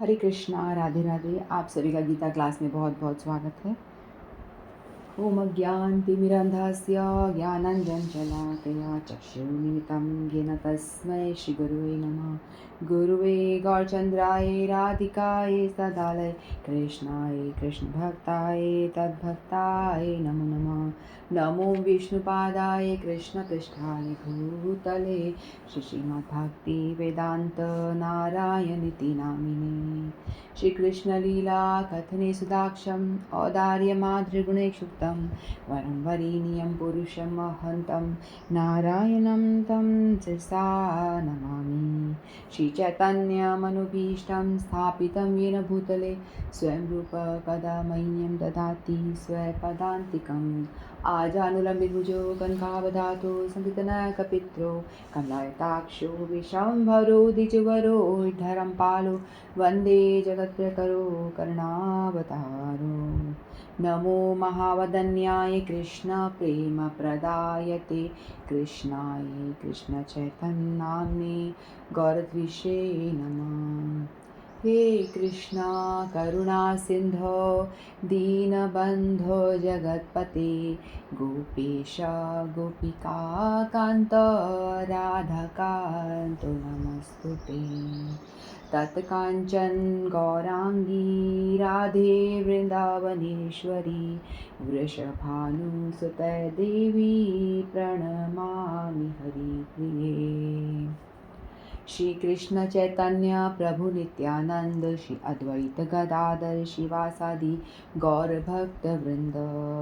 हरे कृष्णा, राधे राधे। आप सभी का गीता क्लास में बहुत बहुत स्वागत है। ओम अज्ञानतिमिरन्धस्य ज्ञानाञ्जनशलाकया चक्षुर्मिलितं येन तस्मै श्रीगुरुवे नमः। गुरुवे गौरचन्द्राय राधिकाय सदालय कृष्णाय कृष्णभक्ताय तद्भक्ताय नमो नमः। नमो विष्णुपादाय कृष्णपृष्ठाय भूतले श्रीमद्भक्ति वेदांत नारायणीति नामिने। श्रीकृष्णलीला कथने सुदाक्षं औदार्यमातृगुणैक्षुक्तं वरं वरेण्यं पुरुषं महन्तं नारायणं तं शिरसा नमामि। श्रीचैतन्यमनुभीष्टं स्थापितं येन भूतले स्वयं रूप कदा मह्यं ददाति स्वपदान्तिकम्। आजानुलम्बितभुजो कनकावदातो संकीर्तनकपित्रो कमलायताक्षो विशम्भरो द्विजवरो धरं पालो वन्दे जगत्प्रकरो करुणावतारो। नमो महावदन्याय कृष्णप्रेमप्रदायते कृष्णाय कृष्णचैतन्यनाम्ने गौरद्विषे नमः। हे कृष्णा करुणा सिंधो दीनबन्धो जगत्पते गोपेश गोपिका कान्त राधाकान्त नमस्तुते। तत्काञ्चन गौरांगी राधे वृन्दावनेश्वरी वृषभानुसुते देवी प्रणमामि हरिप्रिये। श्री कृष्ण चैतन्य प्रभु नित्यानंद श्री अद्वैत गदाधर शिवासादि गौर भक्त वृंद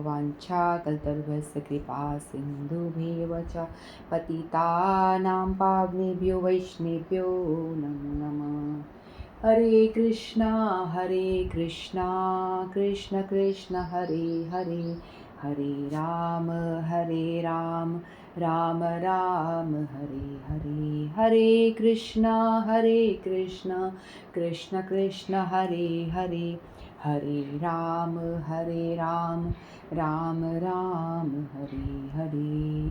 वांछा कल्पतरुभ्यश्च कृपा सिन्धुभ्येव च पतितानां पावनेभ्यो वैष्णवेभ्यो नमो नमः। हरे कृष्णा कृष्ण कृष्ण हरे हरे हरे राम राम राम हरे हरे। हरे कृष्ण कृष्ण कृष्ण हरे हरे हरे राम राम राम हरे हरे।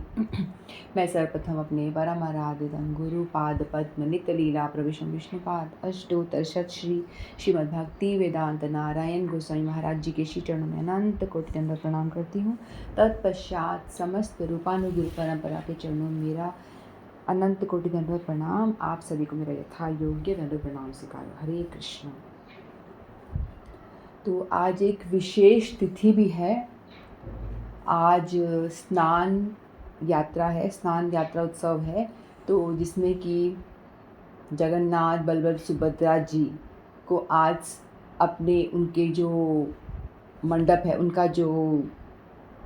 मैं सर्वप्रथम अपने परम आराध्यतम गुरु पाद पद्म नित्य लीला प्रविष्णु विष्णुपाद अष्टोत्तर शत श्री श्रीमद्भक्ति वेदांत नारायण गोस्वामी महाराज जी के श्री चरणों में अनंत कोटि दंडवत प्रणाम करती हूँ। तत्पश्चात समस्त रूपानुगुरु परंपरा के चरणों में मेरा अनंत कोटि दंडवत प्रणाम। आप सभी को मेरा यथा योग्य दंडवत प्रणाम स्वीकारो। हरे कृष्ण। तो आज एक विशेष तिथि भी है। आज स्नान यात्रा है, स्नान यात्रा उत्सव है। तो जिसमें कि जगन्नाथ बलभद्र सुभद्रा जी को आज अपने उनके जो मंडप है, उनका जो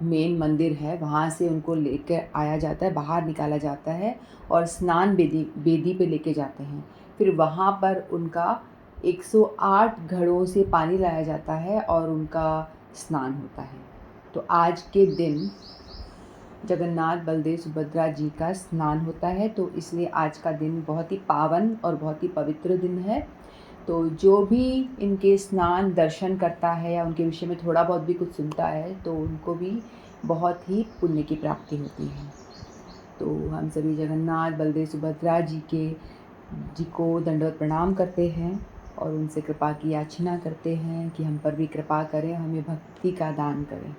मेन मंदिर है, वहाँ से उनको लेकर आया जाता है, बाहर निकाला जाता है और स्नान बेदी पे लेके जाते हैं। फिर वहाँ पर उनका 108 घड़ों से पानी लाया जाता है और उनका स्नान होता है। तो आज के दिन जगन्नाथ बलदेव सुभद्रा जी का स्नान होता है, तो इसलिए आज का दिन बहुत ही पावन और बहुत ही पवित्र दिन है। तो जो भी इनके स्नान दर्शन करता है या उनके विषय में थोड़ा बहुत भी कुछ सुनता है तो उनको भी बहुत ही पुण्य की प्राप्ति होती है। तो हम सभी जगन्नाथ बलदेव सुभद्रा जी को दंडवत प्रणाम करते हैं और उनसे कृपा की याचना करते हैं कि हम पर भी कृपा करें, हमें भक्ति का दान करें।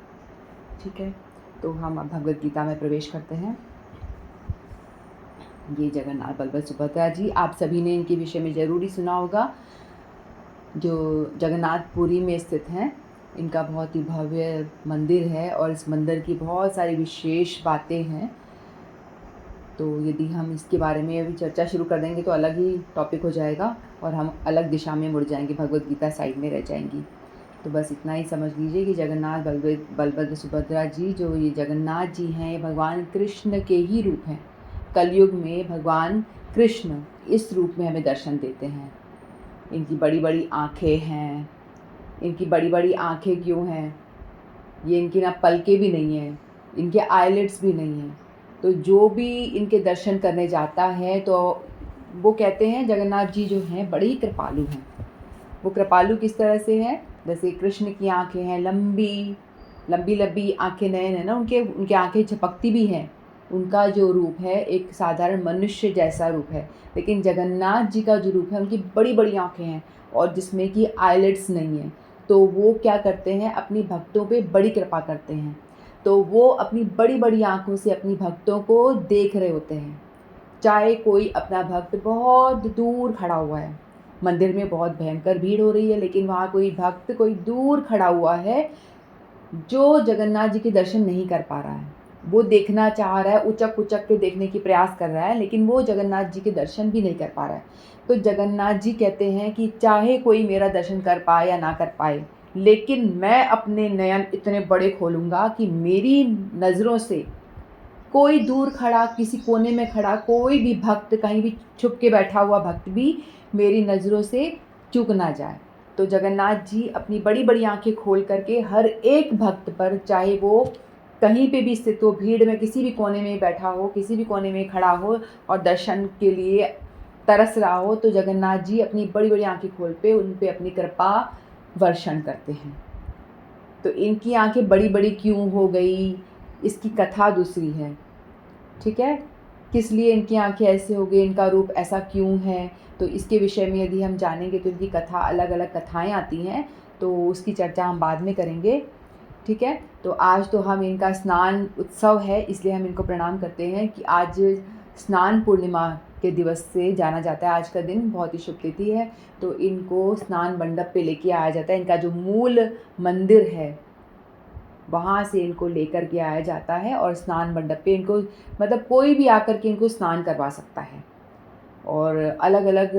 ठीक है, तो हम अब भगवद गीता में प्रवेश करते हैं। ये जगन्नाथ बलभद्र सुभद्रा जी, आप सभी ने इनके विषय में ज़रूर सुना होगा। जो जगन्नाथपुरी में स्थित हैं, इनका बहुत ही भव्य मंदिर है और इस मंदिर की बहुत सारी विशेष बातें हैं। तो यदि हम इसके बारे में अभी चर्चा शुरू कर देंगे तो अलग ही टॉपिक हो जाएगा और हम अलग दिशा में मुड़ जाएंगे, भगवद गीता साइड में रह जाएंगी। तो बस इतना ही समझ लीजिए कि जगन्नाथ बलभद्र सुभद्रा जी, जो ये जगन्नाथ जी हैं, ये भगवान कृष्ण के ही रूप हैं। कलयुग में भगवान कृष्ण इस रूप में हमें दर्शन देते हैं। इनकी बड़ी बड़ी आँखें हैं। इनकी बड़ी बड़ी आँखें क्यों हैं? ये इनकी ना पलकें भी नहीं हैं, इनके आईलिड्स भी नहीं हैं। तो जो भी इनके दर्शन करने जाता है तो वो कहते हैं जगन्नाथ जी जो हैं बड़े ही कृपालु हैं। वो कृपालु किस तरह से हैं? जैसे कृष्ण की आँखें हैं लंबी लंबी आँखें, नयन है ना उनके आँखें झपकती भी हैं। उनका जो रूप है एक साधारण मनुष्य जैसा रूप है, लेकिन जगन्नाथ जी का जो रूप है उनकी बड़ी बड़ी आँखें हैं और जिसमें कि आईलिड्स नहीं है। तो वो क्या करते हैं, अपनी भक्तों पे बड़ी कृपा करते हैं। तो वो अपनी बड़ी बड़ी आँखों से अपनी भक्तों को देख रहे होते हैं। चाहे कोई अपना भक्त बहुत दूर खड़ा हुआ है, मंदिर में बहुत भयंकर भीड़ हो रही है, लेकिन वहाँ कोई भक्त कोई दूर खड़ा हुआ है जो जगन्नाथ जी के दर्शन नहीं कर पा रहा है। वो देखना चाह रहा है, उचक उचक के देखने की प्रयास कर रहा है, लेकिन वो जगन्नाथ जी के दर्शन भी नहीं कर पा रहा है। तो जगन्नाथ जी कहते हैं कि चाहे कोई मेरा दर्शन कर पाए या ना कर पाए, लेकिन मैं अपने नयन इतने बड़े खोलूँगा कि मेरी नज़रों से कोई दूर खड़ा, किसी कोने में खड़ा कोई भी भक्त, कहीं भी छुप के बैठा हुआ भक्त भी मेरी नज़रों से चूक ना जाए। तो जगन्नाथ जी अपनी बड़ी बड़ी आंखें खोल करके हर एक भक्त पर, चाहे वो कहीं पे भी स्थित हो, भीड़ में किसी भी कोने में बैठा हो, किसी भी कोने में खड़ा हो और दर्शन के लिए तरस रहा हो, तो जगन्नाथ जी अपनी बड़ी बड़ी आंखें खोल पे उन पे अपनी कृपा वर्षण करते हैं। तो इनकी आंखें बड़ी बड़ी क्यों हो गई, इसकी कथा दूसरी है। ठीक है, किस लिए इनकी आंखें ऐसे हो गई, इनका रूप ऐसा क्यों है, तो इसके विषय में यदि हम जानेंगे तो इनकी कथा, अलग अलग कथाएं आती हैं, तो उसकी चर्चा हम बाद में करेंगे। ठीक है, तो आज तो हम इनका स्नान उत्सव है, इसलिए हम इनको प्रणाम करते हैं कि आज स्नान पूर्णिमा के दिवस से जाना जाता है। आज का दिन बहुत ही शुभ तिथि है, तो इनको स्नान मंडप पे लेके आया जाता है। इनका जो मूल मंदिर है वहाँ से इनको लेकर के आया जाता है और स्नान मंडप पे इनको, मतलब कोई भी आकर के इनको स्नान करवा सकता है। और अलग अलग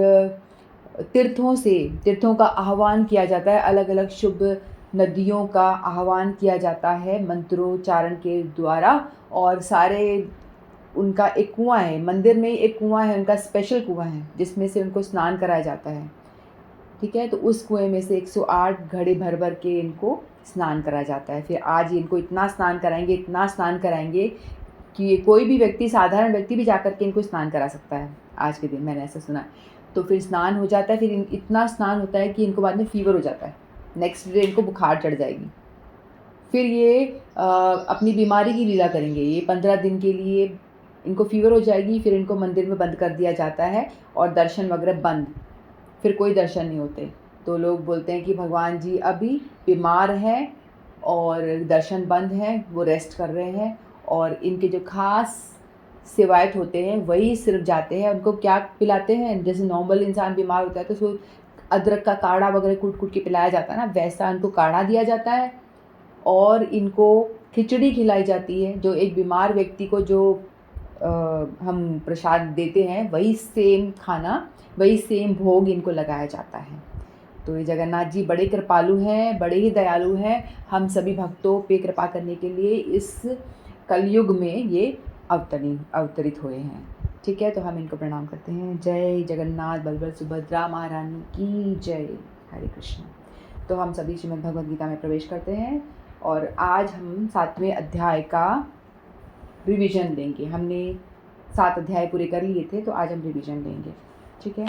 तीर्थों का आह्वान किया जाता है, अलग अलग शुभ नदियों का आह्वान किया जाता है मंत्रोच्चारण के द्वारा। और सारे, उनका एक कुआं है, मंदिर में एक कुआं है, उनका स्पेशल कुआं है जिसमें से उनको स्नान कराया जाता है। ठीक है, तो उस कुएं में से 108 घड़े भर भर के इनको स्नान कराया जाता है। फिर आज इनको इतना स्नान कराएंगे, इतना स्नान कराएंगे कि कोई भी व्यक्ति, साधारण व्यक्ति भी जाकर के इनको स्नान करा सकता है आज के दिन, मैंने ऐसा सुना है। तो फिर स्नान हो जाता है, फिर इतना स्नान होता है कि इनको बाद में फीवर हो जाता है, नेक्स्ट डे इनको बुखार चढ़ जाएगी। फिर ये अपनी बीमारी की लीला करेंगे। ये 15 दिन के लिए इनको फीवर हो जाएगी, फिर इनको मंदिर में बंद कर दिया जाता है और दर्शन वगैरह बंद, फिर कोई दर्शन नहीं होते। तो लोग बोलते हैं कि भगवान जी अभी बीमार हैं और दर्शन बंद हैं, वो रेस्ट कर रहे हैं। और इनके जो खास सेवायत होते हैं वही सिर्फ जाते हैं, उनको क्या पिलाते हैं, जैसे नॉर्मल इंसान बीमार होता है तो उसको अदरक का काढ़ा वगैरह कूट कूट के पिलाया जाता है ना, वैसा इनको काढ़ा दिया जाता है और इनको खिचड़ी खिलाई जाती है। जो एक बीमार व्यक्ति को जो हम प्रसाद देते हैं, वही सेम खाना, वही सेम भोग इनको लगाया जाता है। तो ये जगन्नाथ जी बड़े कृपालु हैं, बड़े ही दयालु हैं। हम सभी भक्तों पे कृपा करने के लिए इस कलयुग में ये अवतरित हुए हैं। ठीक है, तो हम इनको प्रणाम करते हैं। जय जगन्नाथ बलभद्र सुभद्रा महारानी की जय। हरे कृष्ण। तो हम सभी श्रीमद् भगवद गीता में प्रवेश करते हैं और आज हम 7वें अध्याय का रिवीजन लेंगे। हमने 7 अध्याय पूरे कर लिए थे, तो आज हम रिवीजन लेंगे। ठीक है,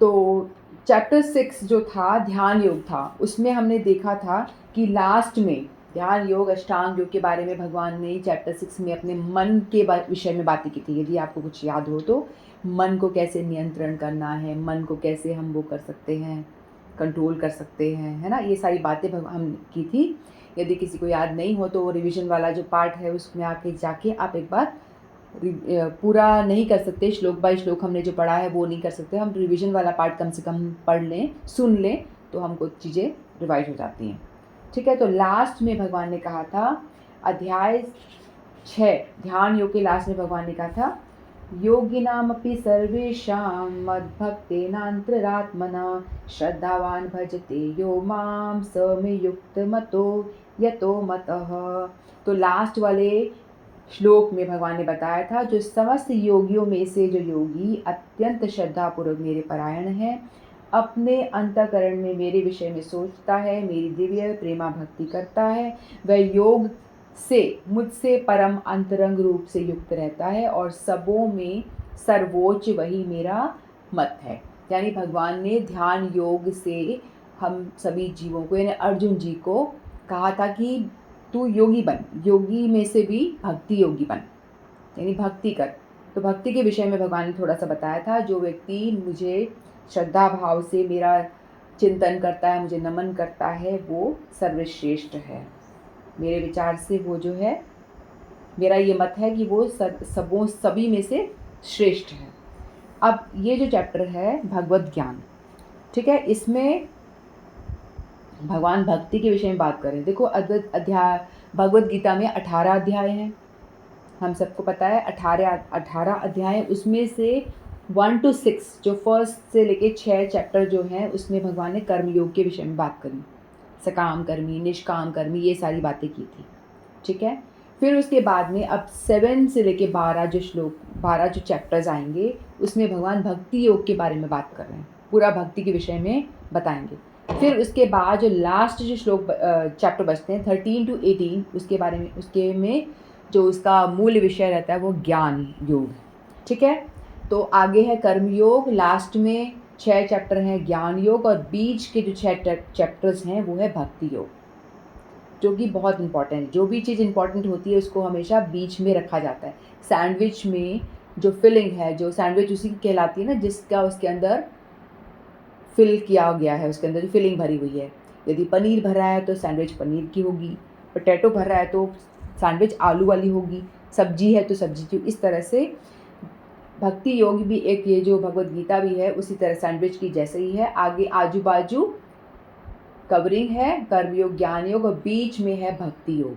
तो चैप्टर 6 जो था ध्यान योग था, उसमें हमने देखा था कि लास्ट में ध्यान योग, अष्टांग योग के बारे में भगवान ने चैप्टर 6 में अपने मन के विषय में बातें की थी। यदि आपको कुछ याद हो तो, मन को कैसे नियंत्रण करना है, मन को कैसे हम वो कर सकते हैं, कंट्रोल कर सकते हैं, है ना, ये सारी बातें हम की थी। यदि किसी को याद नहीं हो तो वो रिवीजन वाला जो पार्ट है उसमें आके जाके आप एक बार, पूरा नहीं कर सकते, श्लोक बाय श्लोक हमने जो पढ़ा है वो नहीं कर सकते, हम रिवीजन वाला पार्ट कम से कम पढ़ लें, सुन लें, तो हमको चीज़ें रिवाइज हो जाती हैं। ठीक है, तो लास्ट में भगवान ने कहा था, अध्याय 6 ध्यान योग के लास्ट में भगवान ने कहा था, योगिनामपि सर्वेषां मद्भक्तेनान्तरात्मना श्रद्धावान् भजते यो मां स मे युक्तमतो यतो मतः। तो लास्ट वाले श्लोक में भगवान ने बताया था, जो समस्त योगियों में से जो योगी अत्यंत श्रद्धापूर्वक मेरे परायण है, अपने अंतःकरण में मेरे विषय में सोचता है, मेरी दिव्य प्रेमा भक्ति करता है, वह योग से मुझसे परम अंतरंग रूप से युक्त रहता है और सबों में सर्वोच्च वही मेरा मत है। यानी भगवान ने ध्यान योग से हम सभी जीवों को, यानी अर्जुन जी को कहा था कि तू योगी बन, योगी में से भी भक्ति योगी बन, यानी भक्ति कर। तो भक्ति के विषय में भगवान ने थोड़ा सा बताया था, जो व्यक्ति मुझे श्रद्धा भाव से मेरा चिंतन करता है, मुझे नमन करता है, वो सर्वश्रेष्ठ है। मेरे विचार से वो जो है, मेरा ये मत है कि वो सभी में से श्रेष्ठ है। अब ये जो चैप्टर है भगवत ज्ञान, ठीक है, इसमें भगवान भक्ति के विषय में बात करें। देखो अध्याय भगवत गीता में 18 अध्याय हैं, हम सबको पता है 18 अध्याय। उसमें से 1 to 6 जो फर्स्ट से लेके 6 चैप्टर जो हैं उसमें भगवान ने कर्म योग के विषय में बात करी, सकाम कर्मी निष्काम कर्मी ये सारी बातें की थी, ठीक है। फिर उसके बाद में अब 7 से लेके 12 जो चैप्टर्स आएंगे उसमें भगवान भक्ति योग के बारे में बात कर रहे हैं, पूरा भक्ति के विषय में बताएंगे। फिर उसके बाद जो लास्ट जो श्लोक चैप्टर बचते हैं 13 to 18, उसके बारे में जो उसका मूल विषय रहता है वो ज्ञान योग, ठीक है। तो आगे है कर्म योग, लास्ट में 6 चैप्टर हैं ज्ञान योग, और बीच के जो 6 चैप्टर्स हैं वो है भक्ति योग, जो कि बहुत इंपॉर्टेंट है। जो भी चीज़ इंपॉर्टेंट होती है उसको हमेशा बीच में रखा जाता है। सैंडविच में जो फिलिंग है, जो सैंडविच उसी की कहलाती है ना जिसका उसके अंदर फिल किया गया है, उसके अंदर जो फिलिंग भरी हुई है। यदि पनीर भर रहा है तो सैंडविच पनीर की होगी, पोटैटो भर रहा है तो सैंडविच आलू वाली होगी, सब्जी है तो सब्जी की। इस तरह से भक्ति योग भी एक, ये जो भगवत गीता भी है उसी तरह सैंडविच की जैसे ही है। आगे आजू बाजू कवरिंग है कर्मयोग ज्ञान योग, और बीच में है भक्ति योग।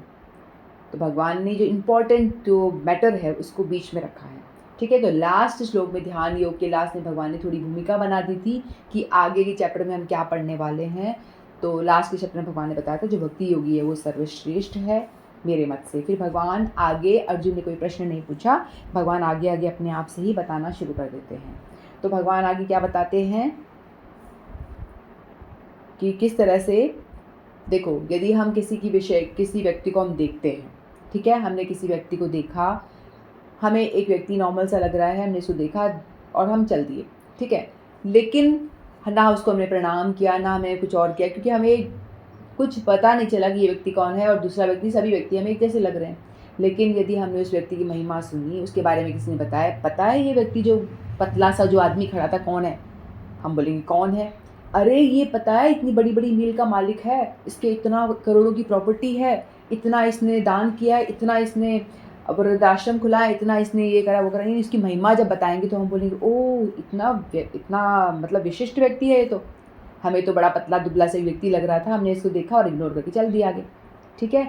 तो भगवान ने जो इम्पोर्टेंट जो मैटर है उसको बीच में रखा है, ठीक है। तो लास्ट श्लोक में ध्यान योग के लास्ट में भगवान ने थोड़ी भूमिका बना दी थी कि आगे के चैप्टर में हम क्या पढ़ने वाले हैं। तो लास्ट के चैप्टर में भगवान ने बताया था जो भक्ति योगी है वो सर्वश्रेष्ठ है मेरे मत से। फिर भगवान आगे, अर्जुन ने कोई प्रश्न नहीं पूछा, भगवान आगे आगे अपने आप से ही बताना शुरू कर देते हैं। तो भगवान आगे क्या बताते हैं कि किस तरह से, देखो यदि हम किसी व्यक्ति को हम देखते हैं, ठीक है, हमने किसी व्यक्ति को देखा, हमें एक व्यक्ति नॉर्मल सा लग रहा है, हमने उसको देखा और हम चल दिए, ठीक है, लेकिन ना उसको हमने प्रणाम किया ना हमने कुछ और किया, क्योंकि हमें कुछ पता नहीं चला कि ये व्यक्ति कौन है और दूसरा व्यक्ति, सभी व्यक्ति हमें एक जैसे लग रहे हैं। लेकिन यदि हमने उस व्यक्ति की महिमा सुनी, उसके बारे में किसी ने बताया, पता है ये व्यक्ति जो पतला सा जो आदमी खड़ा था कौन है, हम बोलेंगे कौन है, अरे ये पता है इतनी बड़ी बड़ी मिल का मालिक है, इसके इतना करोड़ों की प्रॉपर्टी है, इतना इसने दान किया है, इतना इसने वृद्धाश्रम खुला है, इतना इसने ये करा वो करा। इसकी महिमा जब बताएंगे तो हम बोलेंगे ओ इतना मतलब विशिष्ट व्यक्ति है ये। तो हमें तो बड़ा पतला दुबला सा व्यक्ति लग रहा था, हमने इसको देखा और इग्नोर करके चल दिया आगे, ठीक है।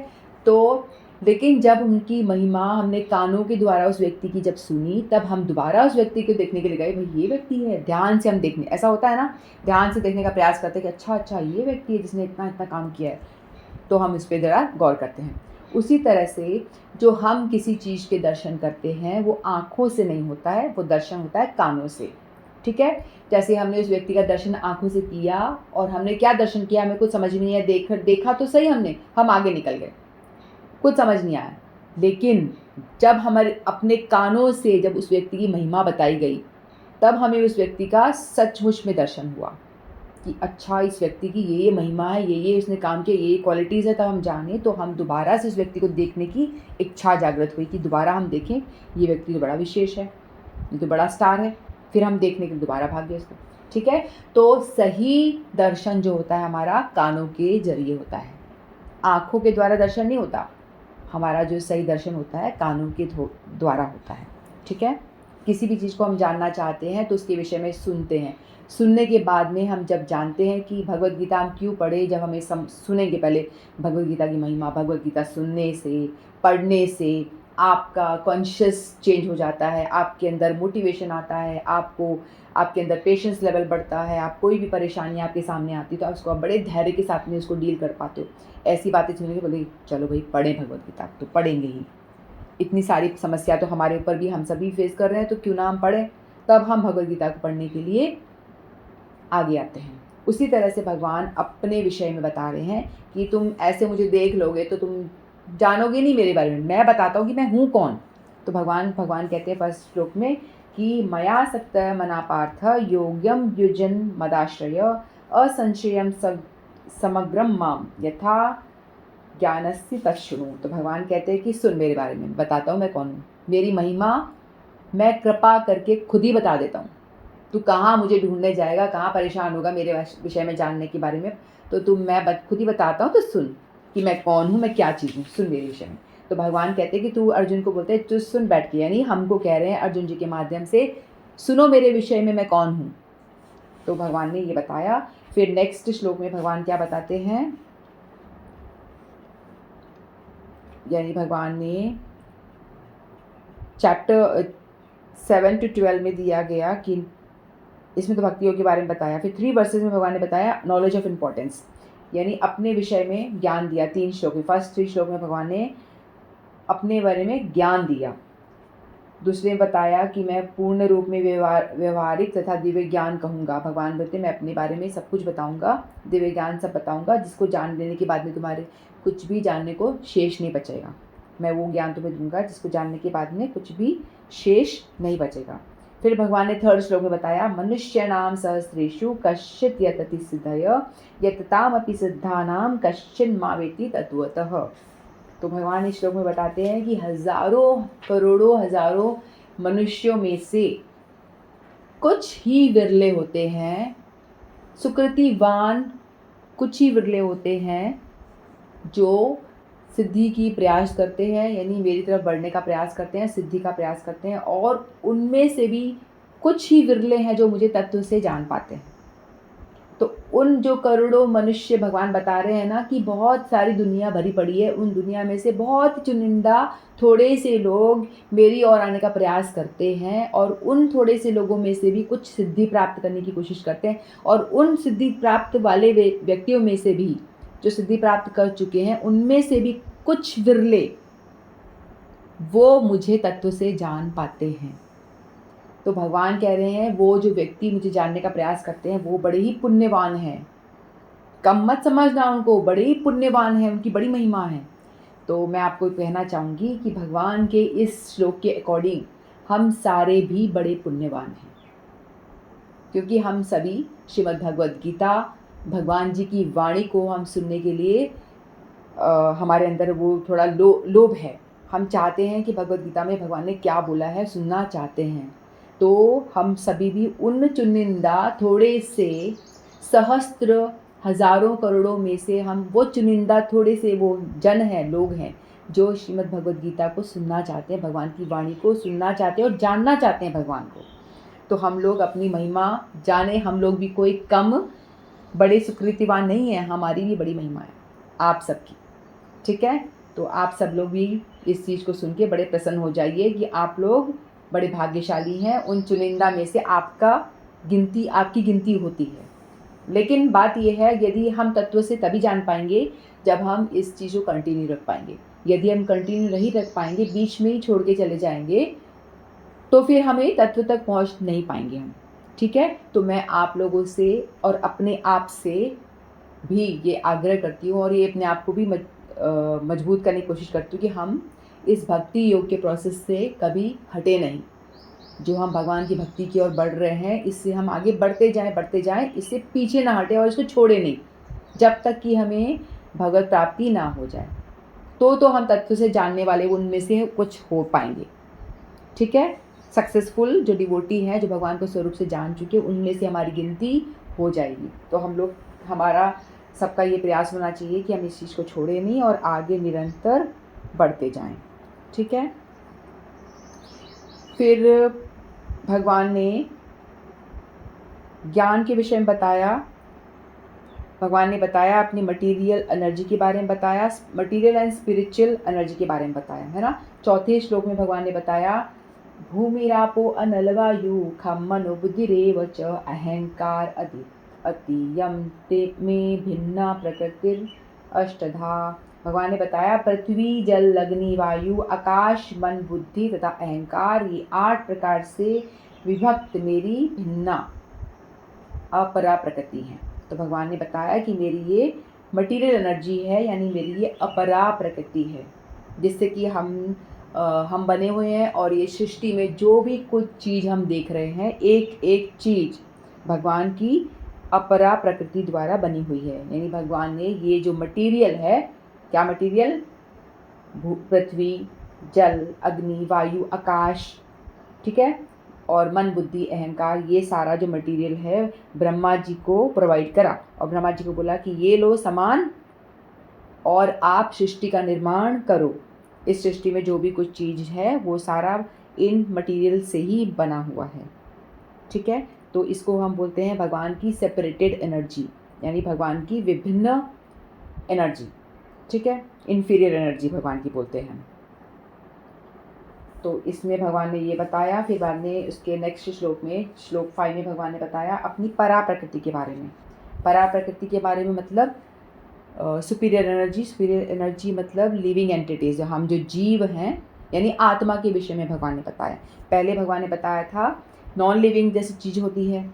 तो लेकिन जब उनकी महिमा हमने कानों के द्वारा उस व्यक्ति की जब सुनी, तब हम दोबारा उस व्यक्ति को देखने के लिए गए, भाई ये व्यक्ति है, ध्यान से हम देखने, ऐसा होता है ना, ध्यान से देखने का प्रयास करते हैं कि अच्छा ये व्यक्ति है जिसने इतना इतना काम किया है, तो हम इस पर ज़रा गौर करते हैं। उसी तरह से जो हम किसी चीज़ के दर्शन करते हैं वो आँखों से नहीं होता है, वो दर्शन होता है कानों से, ठीक है। जैसे हमने उस व्यक्ति का दर्शन आँखों से किया और हमने क्या दर्शन किया हमें कुछ समझ नहीं आया, देखा तो सही हमने, हम आगे निकल गए, कुछ समझ नहीं आया। लेकिन जब हमारे अपने कानों से जब उस व्यक्ति की महिमा बताई गई, तब हमें उस व्यक्ति का सचमुच में दर्शन हुआ कि अच्छा इस व्यक्ति की ये महिमा है, ये इसने काम किया, ये क्वालिटीज़ है। तब हम जाने तो हम दोबारा से उस व्यक्ति को देखने की इच्छा जागृत हुई कि दोबारा हम देखें, ये व्यक्ति तो बड़ा विशेष है, ये तो बड़ा स्टार है। फिर हम देखने के लिए दोबारा भाग गए उसको, ठीक है। तो सही दर्शन जो होता है हमारा कानों के जरिए होता है, आँखों के द्वारा दर्शन नहीं होता। हमारा जो सही दर्शन होता है कानों के द्वारा होता है, ठीक है। किसी भी चीज़ को हम जानना चाहते हैं तो उसके विषय में सुनते हैं, सुनने के बाद में हम जब जानते हैं कि भगवत गीता हम क्यों पढ़े, जब हमें सुनेंगे पहले भगवत गीता की महिमा, भगवत गीता सुनने से, पढ़ने से आपका कॉन्शियस चेंज हो जाता है, आपके अंदर मोटिवेशन आता है, आपके अंदर पेशेंस लेवल बढ़ता है, आप कोई भी परेशानी आपके सामने आती है तो आप उसको बड़े धैर्य के साथ में उसको डील कर पाते हो। ऐसी बातें सुनेंगे बोले चलो भाई पढ़ें भगवत गीता, तो पढ़ेंगे ही, इतनी सारी समस्या तो हमारे ऊपर भी हम सभी फेस कर रहे हैं, तो क्यों ना हम पढ़ें। तब हम भगवत गीता को पढ़ने के लिए आगे आते हैं। उसी तरह से भगवान अपने विषय में बता रहे हैं कि तुम ऐसे मुझे देख लोगे तो तुम जानोगे नहीं मेरे बारे में, मैं बताता हूँ कि मैं हूँ कौन। तो भगवान कहते हैं फर्स्ट श्लोक में कि मया सक्त मना पार्थ योग्यम युजन मदाश्रय असंशयम समग्रम माम यथा ज्ञानस्य तच्छृणु। तो भगवान कहते हैं कि सुन मेरे बारे में, बताता हूँ मैं कौन हूँ। मेरी महिमा मैं कृपा करके खुद ही बता देता हूँ। तू कहाँ मुझे ढूंढने जाएगा, कहाँ परेशान होगा मेरे विषय में जानने के बारे में, तो मैं खुद ही बताता हूँ। तो सुन कि मैं कौन हूँ, मैं क्या चीज़ हूँ, सुन मेरे विषय में। तो भगवान कहते हैं कि तू अर्जुन को बोलते हैं तू सुन बैठ के, यानी हमको कह रहे हैं अर्जुन जी के माध्यम से, सुनो मेरे विषय में मैं कौन हूँ। तो भगवान ने ये बताया। फिर नेक्स्ट श्लोक में भगवान क्या बताते हैं, यानी भगवान ने चैप्टर 7 to 12 में दिया गया कि इसमें तो भक्ति योग के बारे में बताया। फिर 3 वर्सेस में भगवान ने बताया नॉलेज ऑफ इम्पोर्टेंस, यानी अपने विषय में ज्ञान दिया। 3 श्लोक में, फर्स्ट 3 श्लोक में भगवान ने अपने बारे में ज्ञान दिया। दूसरे में बताया कि मैं पूर्ण रूप में व्यवहारिक तथा दिव्य ज्ञान कहूँगा। भगवान बोलते मैं अपने बारे में सब कुछ बताऊँगा, दिव्य ज्ञान सब बताऊँगा, जिसको जान लेने के बाद में तुम्हारे कुछ भी जानने को शेष नहीं बचेगा। मैं वो ज्ञान तुम्हें दूंगा जिसको जानने के बाद में कुछ भी शेष नहीं बचेगा। फिर भगवान ने 3rd श्लोक में बताया मनुष्याणाम सहस्रेषु कश्चित यतति सिद्धय यततामपि सिद्धानाम कश्चिन मावेति तत्वतः। तो भगवान इस श्लोक में बताते हैं कि हजारों करोड़ों हजारों मनुष्यों में से कुछ ही विरले होते हैं, सुकृतिवान कुछ ही विरले होते हैं जो सिद्धि की प्रयास करते हैं, यानी मेरी तरफ बढ़ने का प्रयास करते हैं, सिद्धि का प्रयास करते हैं। और उनमें से भी कुछ ही विरले हैं जो मुझे तत्व से जान पाते हैं। तो उन जो करोड़ों मनुष्य भगवान बता रहे हैं ना कि बहुत सारी दुनिया भरी पड़ी है, उन दुनिया में से बहुत चुनिंदा थोड़े से लोग मेरी ओर आने का प्रयास करते हैं, और उन थोड़े से लोगों में से भी कुछ सिद्धि प्राप्त करने की कोशिश करते हैं। और उन सिद्धि प्राप्त वाले व्यक्तियों में से भी जो सिद्धि प्राप्त कर चुके हैं, उनमें से भी कुछ विरले वो मुझे तत्व से जान पाते हैं। तो भगवान कह रहे हैं वो जो व्यक्ति मुझे जानने का प्रयास करते हैं वो बड़े ही पुण्यवान हैं, कम मत समझना उनको, बड़े ही पुण्यवान हैं, उनकी बड़ी महिमा है। तो मैं आपको कहना चाहूँगी कि भगवान के इस श्लोक के अकॉर्डिंग हम सारे भी बड़े पुण्यवान हैं, क्योंकि हम सभी श्रीमद् भगवद गीता भगवान जी की वाणी को हम सुनने के लिए हमारे अंदर वो थोड़ा लोभ है। हम चाहते हैं कि भगवद गीता में भगवान ने क्या बोला है सुनना चाहते हैं। तो हम सभी भी उन चुनिंदा थोड़े से सहस्त्र हजारों करोड़ों में से हम वो चुनिंदा थोड़े से वो जन हैं, लोग हैं जो श्रीमद् भगवद गीता को सुनना चाहते हैं, भगवान की वाणी को सुनना चाहते हैं और जानना चाहते हैं भगवान को। तो हम लोग अपनी महिमा जाने, हम लोग भी कोई कम बड़े सुकृतिवान नहीं हैं, हमारी भी बड़ी महिमा है आप सबकी। ठीक है, तो आप सब लोग भी इस चीज़ को सुन के बड़े प्रसन्न हो जाइए कि आप लोग बड़े भाग्यशाली हैं। उन चुनिंदा में से आपकी गिनती होती है। लेकिन बात यह है, यदि हम तत्व से तभी जान पाएंगे जब हम इस चीज़ को कंटिन्यू रख पाएंगे। यदि हम कंटिन्यू नहीं रख पाएंगे, बीच में ही छोड़ के चले जाएंगे, तो फिर हमें तत्व तक पहुंच नहीं पाएंगे हम। ठीक है, तो मैं आप लोगों से और अपने आप से भी ये आग्रह करती हूँ और ये अपने आप को भी मजबूत करने की कोशिश करती हूँ कि हम इस भक्ति योग के प्रोसेस से कभी हटे नहीं। जो हम भगवान की भक्ति की ओर बढ़ रहे हैं, इससे हम आगे बढ़ते जाएं, इससे पीछे ना हटे और इसको छोड़े नहीं, जब तक कि हमें भगवत प्राप्ति ना हो जाए। तो हम तत्व से जानने वाले उनमें से कुछ हो पाएंगे। ठीक है, सक्सेसफुल जो डिवोटी हैं, जो भगवान को स्वरूप से जान चुके, उनमें से हमारी गिनती हो जाएगी। तो हम लोग, हमारा सबका ये प्रयास होना चाहिए कि हम इस चीज़ को छोड़े नहीं और आगे निरंतर बढ़ते जाएं। ठीक है, फिर भगवान ने ज्ञान के विषय में बताया। भगवान ने बताया अपनी मटीरियल एनर्जी के बारे में बताया, मटीरियल एंड स्पिरिचुअल एनर्जी के बारे में बताया, है ना। 4थे श्लोक में भगवान ने बताया भूमिरापो अनल वायु खम मनो बुद्धिरेव च अहंकार अतीयम ते में भिन्ना प्रकृतिर अष्टधा। भगवान ने बताया पृथ्वी जल अग्नि वायु आकाश मन बुद्धि तथा अहंकार, ये 8 प्रकार से विभक्त मेरी भिन्ना अपरा प्रकृति हैं। तो भगवान ने बताया कि मेरी ये मटीरियल एनर्जी है, यानी मेरी ये अपरा प्रकृति है, जिससे कि हम बने हुए हैं। और ये सृष्टि में जो भी कुछ चीज़ हम देख रहे हैं, एक एक चीज़ भगवान की अपरा प्रकृति द्वारा बनी हुई है। यानी भगवान ने ये जो मटीरियल है क्या मटेरियल? पृथ्वी, जल, अग्नि, वायु, आकाश, ठीक है, और मन, बुद्धि, अहंकार, ये सारा जो मटेरियल है ब्रह्मा जी को प्रोवाइड करा और ब्रह्मा जी को बोला कि ये लो सामान और आप सृष्टि का निर्माण करो। इस सृष्टि में जो भी कुछ चीज़ है वो सारा इन मटेरियल से ही बना हुआ है, ठीक है। तो इसको हम बोलते हैं भगवान की सेपरेटेड एनर्जी, यानी भगवान की विभिन्न एनर्जी, ठीक है, इन्फीरियर एनर्जी भगवान की बोलते हैं। तो इसमें भगवान ने ये बताया। फिर बाद में उसके नेक्स्ट श्लोक में, श्लोक 5 में भगवान ने बताया अपनी परा प्रकृति के बारे में। परा प्रकृति के बारे में मतलब सुपीरियर एनर्जी। सुपीरियर एनर्जी मतलब लिविंग एंटिटीज, हम जो जीव हैं यानी आत्मा के विषय में भगवान ने बताया। पहले भगवान ने बताया था नॉन लिविंग जैसी चीज़ होती है,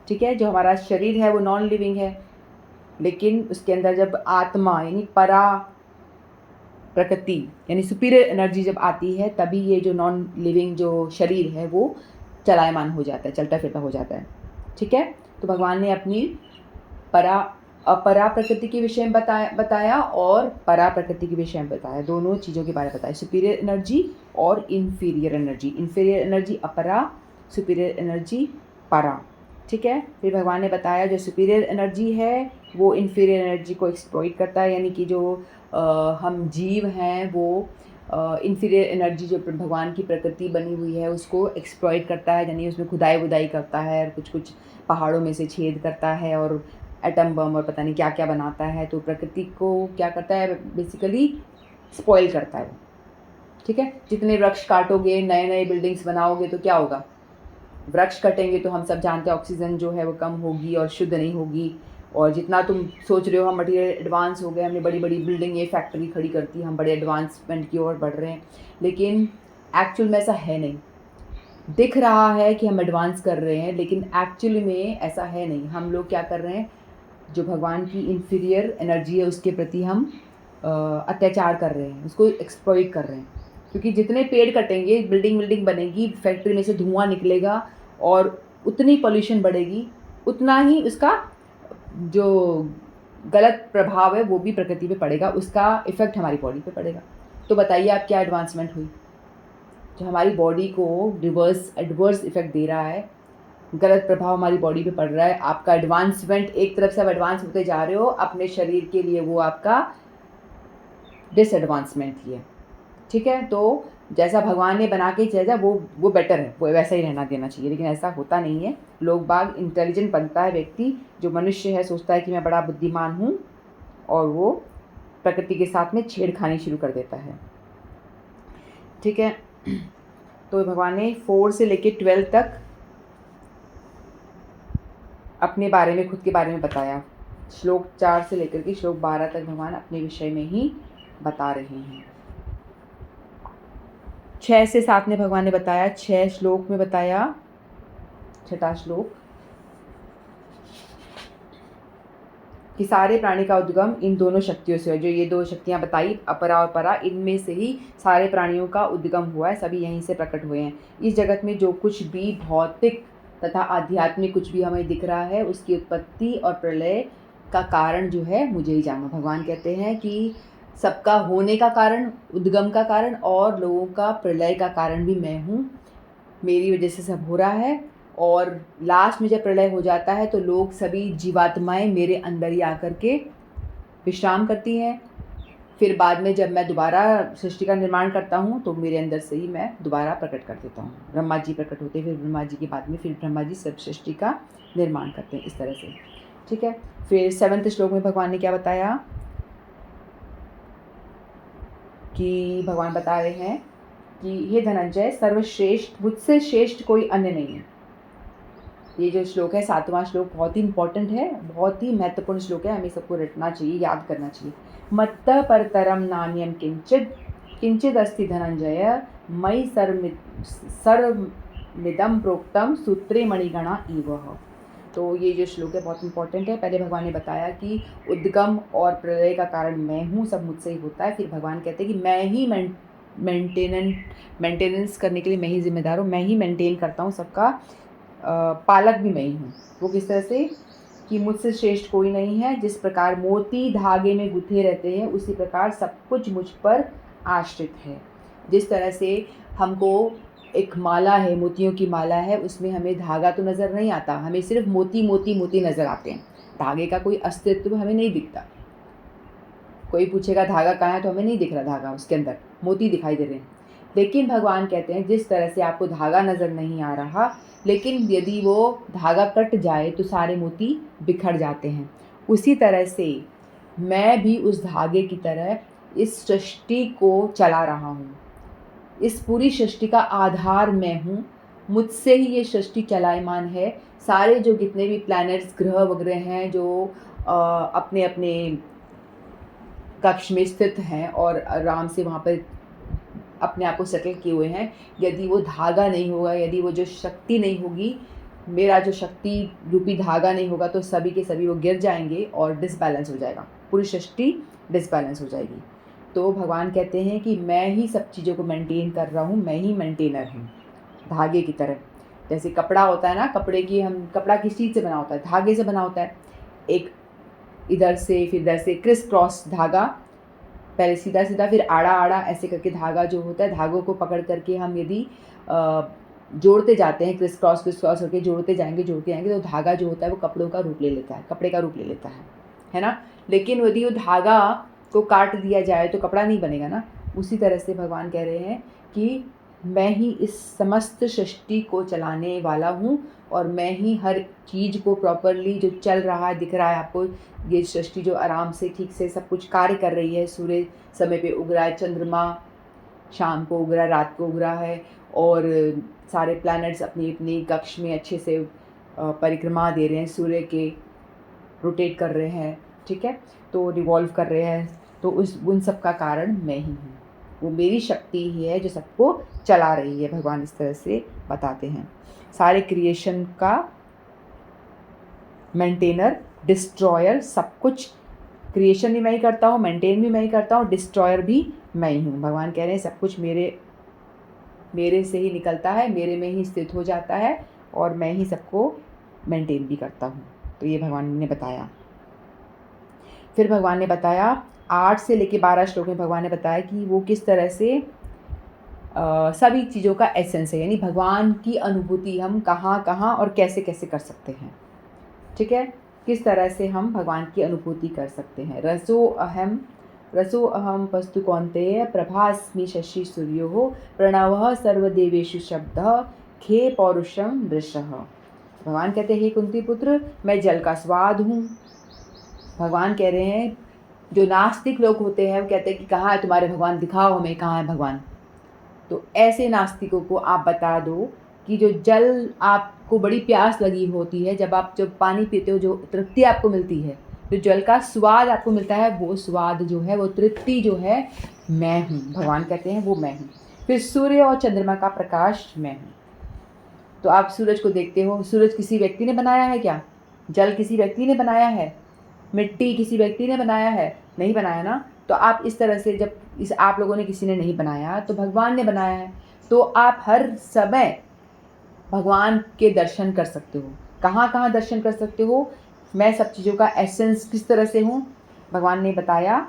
ठीक है, जो हमारा शरीर है वो नॉन लिविंग है, लेकिन उसके अंदर जब आत्मा यानी परा प्रकृति यानी सुपीरियर एनर्जी जब आती है तभी ये जो नॉन लिविंग जो शरीर है वो चलायमान हो जाता है, चलता फिरता हो जाता है, ठीक है। तो भगवान ने अपनी अपरा प्रकृति के विषय में बताया और परा प्रकृति के विषय में बताया, दोनों चीज़ों के बारे में बताया, सुपीरियर एनर्जी और इन्फीरियर एनर्जी। इन्फीरियर एनर्जी अपरा, सुपीरियर एनर्जी परा, ठीक है। फिर भगवान ने बताया जो सुपीरियर एनर्जी है वो इन्फीरियर एनर्जी को एक्सप्लॉइट करता है, यानी कि जो हम जीव हैं वो इन्फीरियर एनर्जी जो भगवान की प्रकृति बनी हुई है उसको एक्सप्लॉइट करता है, यानी उसमें खुदाई वुदाई करता है, कुछ कुछ पहाड़ों में से छेद करता है और एटम बम और पता नहीं क्या क्या बनाता है। तो प्रकृति को क्या करता है, बेसिकली स्पॉइल करता है, ठीक है। जितने वृक्ष काटोगे, नए नए बिल्डिंग्स बनाओगे तो क्या होगा, वृक्ष कटेंगे तो हम सब जानते हैं ऑक्सीजन जो है वो कम होगी और शुद्ध नहीं होगी। और जितना तुम सोच रहे हो हम मटीरियल एडवांस हो गए, हमने बड़ी बड़ी बिल्डिंग, ये फैक्ट्री खड़ी करती, हम बड़े एडवांसमेंट की ओर बढ़ रहे हैं, लेकिन एक्चुअल में ऐसा है नहीं। दिख रहा है कि हम एडवांस कर रहे हैं, लेकिन एक्चुअली में ऐसा है नहीं। हम लोग क्या कर रहे हैं, जो भगवान की इन्फीरियर एनर्जी है उसके प्रति हम अत्याचार कर रहे हैं, उसको एक्सप्लॉइट कर रहे हैं। क्योंकि जितने पेड़ कटेंगे बिल्डिंग बनेगी, फैक्ट्री में से धुआं निकलेगा और उतनी पॉल्यूशन बढ़ेगी, उतना ही उसका जो गलत प्रभाव है वो भी प्रकृति पे पड़ेगा, उसका इफ़ेक्ट हमारी बॉडी पे पड़ेगा। तो बताइए आप क्या एडवांसमेंट हुई, जो हमारी बॉडी को एडवर्स इफ़ेक्ट दे रहा है, गलत प्रभाव हमारी बॉडी पे पड़ रहा है। आपका एडवांसमेंट, एक तरफ से आप एडवांस होते जा रहे हो अपने शरीर के लिए, वो आपका डिसएडवांसमेंट ही है, ठीक है। तो जैसा भगवान ने बना के भेजा वो बेटर है, वो वैसा ही रहना देना चाहिए, लेकिन ऐसा होता नहीं है। लोग बाग इंटेलिजेंट बनता है व्यक्ति, जो मनुष्य है सोचता है कि मैं बड़ा बुद्धिमान हूँ और वो प्रकृति के साथ में छेड़खानी शुरू कर देता है, ठीक है। तो भगवान ने 4 से लेके 12 तक अपने बारे में, खुद के बारे में बताया। श्लोक 4 से लेकर के श्लोक 12 तक भगवान अपने विषय में ही बता रहे हैं। 6 से 7 में भगवान ने बताया, 6 श्लोक में बताया, 6वां श्लोक, कि सारे प्राणी का उद्गम इन दोनों शक्तियों से है। जो ये 2 शक्तियाँ बताई, अपरा और परा, इनमें से ही सारे प्राणियों का उद्गम हुआ है, सभी यहीं से प्रकट हुए हैं। इस जगत में जो कुछ भी भौतिक तथा आध्यात्मिक कुछ भी हमें दिख रहा है, उसकी उत्पत्ति और प्रलय का कारण जो है मुझे ही जानो। भगवान कहते हैं कि सबका होने का कारण, उद्गम का कारण और लोगों का प्रलय का कारण भी मैं हूँ, मेरी वजह से सब हो रहा है। और लास्ट में जब प्रलय हो जाता है तो लोग सभी जीवात्माएं मेरे अंदर ही आकर के विश्राम करती हैं। फिर बाद में जब मैं दोबारा सृष्टि का निर्माण करता हूँ तो मेरे अंदर से ही मैं दोबारा प्रकट कर देता हूँ। ब्रह्मा जी प्रकट होते हैं, फिर ब्रह्मा जी के बाद में फिर ब्रह्मा जी सब सृष्टि का निर्माण करते हैं, इस तरह से, ठीक है। फिर 7वें श्लोक में भगवान ने क्या बताया, कि भगवान बता रहे हैं कि हे धनंजय, सर्वश्रेष्ठ, मुझसे श्रेष्ठ कोई अन्य नहीं है। ये जो श्लोक है 7वां श्लोक बहुत ही इंपॉर्टेंट है, बहुत ही महत्वपूर्ण श्लोक है, हमें सबको रटना चाहिए, याद करना चाहिए। मत्तः परतरम नान्यम किंचिद अस्ति धनंजय, मयि सर्वमिदं प्रोक्तम सूत्रे मणिगणा इव। तो ये जो श्लोक है बहुत इंपॉर्टेंट है। पहले भगवान ने बताया कि उद्गम और प्रलय का कारण मैं हूँ, सब मुझसे ही होता है। फिर भगवान कहते हैं कि मैं ही मेंटेनेंस करने के लिए मैं ही जिम्मेदार हूँ, मैं ही मेंटेन करता हूँ सबका, पालक भी मैं ही हूँ। वो किस तरह से, कि मुझसे श्रेष्ठ कोई नहीं है। जिस प्रकार मोती धागे में गुथे रहते हैं उसी प्रकार सब कुछ मुझ पर आश्रित है। जिस तरह से हमको एक माला है, मोतियों की माला है, उसमें हमें धागा तो नज़र नहीं आता, हमें सिर्फ मोती मोती मोती नज़र आते हैं, धागे का कोई अस्तित्व हमें नहीं दिखता। कोई पूछेगा धागा कहाँ है तो हमें नहीं दिख रहा धागा, उसके अंदर मोती दिखाई दे रहे हैं। लेकिन भगवान कहते हैं जिस तरह से आपको धागा नज़र नहीं आ रहा, लेकिन यदि वो धागा कट जाए तो सारे मोती बिखर जाते हैं, उसी तरह से मैं भी उस धागे की तरह इस सृष्टि को चला रहा हूँ। इस पूरी सृष्टि का आधार मैं हूँ, मुझसे ही ये सृष्टि चलायमान है। सारे जो जितने भी प्लैनेट्स, ग्रह वगैरह हैं जो अपने अपने कक्ष में स्थित हैं और आराम से वहाँ पर अपने आप को सेटल किए हुए हैं, यदि वो धागा नहीं होगा, यदि वो जो शक्ति नहीं होगी, मेरा जो शक्ति रूपी धागा नहीं होगा, तो सभी के सभी वो गिर जाएंगे और डिसबैलेंस हो जाएगा, पूरी सृष्टि डिसबैलेंस हो जाएगी। तो भगवान कहते हैं कि मैं ही सब चीज़ों को मेंटेन कर रहा हूँ, मैं ही मेंटेनर हूँ धागे की तरह। जैसे कपड़ा होता है ना, कपड़ा किस चीज़ से बना होता है? धागे से बना होता है। एक इधर से फिर इधर से क्रिस क्रॉस धागा, पहले सीधा सीधा फिर आड़ा आड़ा ऐसे करके धागा जो होता है, धागों को पकड़ करके हम यदि जोड़ते जाते हैं, क्रिस क्रॉस करके जोड़ते जाएंगे तो धागा जो होता है वो कपड़ों का रूप ले लेता है, कपड़े का रूप ले लेता है ना। लेकिन यदि वो धागा को काट दिया जाए तो कपड़ा नहीं बनेगा ना। उसी तरह से भगवान कह रहे हैं कि मैं ही इस समस्त सृष्टि को चलाने वाला हूँ और मैं ही हर चीज़ को प्रॉपरली जो चल रहा है, दिख रहा है आपको, ये सृष्टि जो आराम से ठीक से सब कुछ कार्य कर रही है। सूर्य समय पे उग रहा है, चंद्रमा शाम को उग रहा है, रात को उग रहा है, और सारे प्लैनेट्स अपनी अपनी कक्ष में अच्छे से परिक्रमा दे रहे हैं, सूर्य के रोटेट कर रहे हैं, ठीक है, तो रिवॉल्व कर रहे हैं। तो उन सब का कारण मैं ही हूँ, वो मेरी शक्ति ही है जो सबको चला रही है। भगवान इस तरह से बताते हैं। सारे क्रिएशन का मेंटेनर, डिस्ट्रॉयर, सब कुछ क्रिएशन भी मैं ही करता हूँ, मेंटेन भी मैं ही करता हूँ, डिस्ट्रॉयर भी मैं ही हूँ। भगवान कह रहे हैं सब कुछ मेरे से ही निकलता है, मेरे में ही स्थित हो जाता है और मैं ही सबको मेंटेन भी करता हूँ। तो ये भगवान ने बताया। फिर भगवान ने बताया 8 से लेके 12 श्लोक में भगवान ने बताया कि वो किस तरह से सभी चीज़ों का एसेंस है, यानी भगवान की अनुभूति हम कहाँ कहाँ और कैसे कैसे कर सकते हैं, ठीक है, किस तरह से हम भगवान की अनुभूति कर सकते हैं। रसो अहम वस्तु कौन्तेय प्रभास्मि शशि सूर्यो प्रणवः सर्वदेवेषु शब्दः खे पौरुषम वृषः। भगवान कहते हैं हे कुंती पुत्र, मैं जल का स्वाद हूँ। भगवान कह रहे हैं जो नास्तिक लोग होते हैं वो कहते हैं कि कहाँ है तुम्हारे भगवान, दिखाओ हमें कहाँ है भगवान। तो ऐसे नास्तिकों को आप बता दो कि जो जल आपको बड़ी प्यास लगी होती है, जब पानी पीते हो जो तृप्ति आपको मिलती है, जो जल का स्वाद आपको मिलता है, वो स्वाद जो है, वो तृप्ति जो है, मैं हूँ। भगवान कहते हैं वो मैं हूँ। फिर सूर्य और चंद्रमा का प्रकाश मैं हूँ। तो आप सूरज को देखते हो, सूरज किसी व्यक्ति ने बनाया है क्या? जल किसी व्यक्ति ने बनाया है? मिट्टी किसी व्यक्ति ने बनाया है? नहीं बनाया ना। तो आप इस तरह से जब आप लोगों ने, किसी ने नहीं बनाया, तो भगवान ने बनाया है। तो आप हर समय भगवान के दर्शन कर सकते हो। कहाँ कहाँ दर्शन कर सकते हो? मैं सब चीज़ों का एसेंस किस तरह से हूँ, भगवान ने बताया।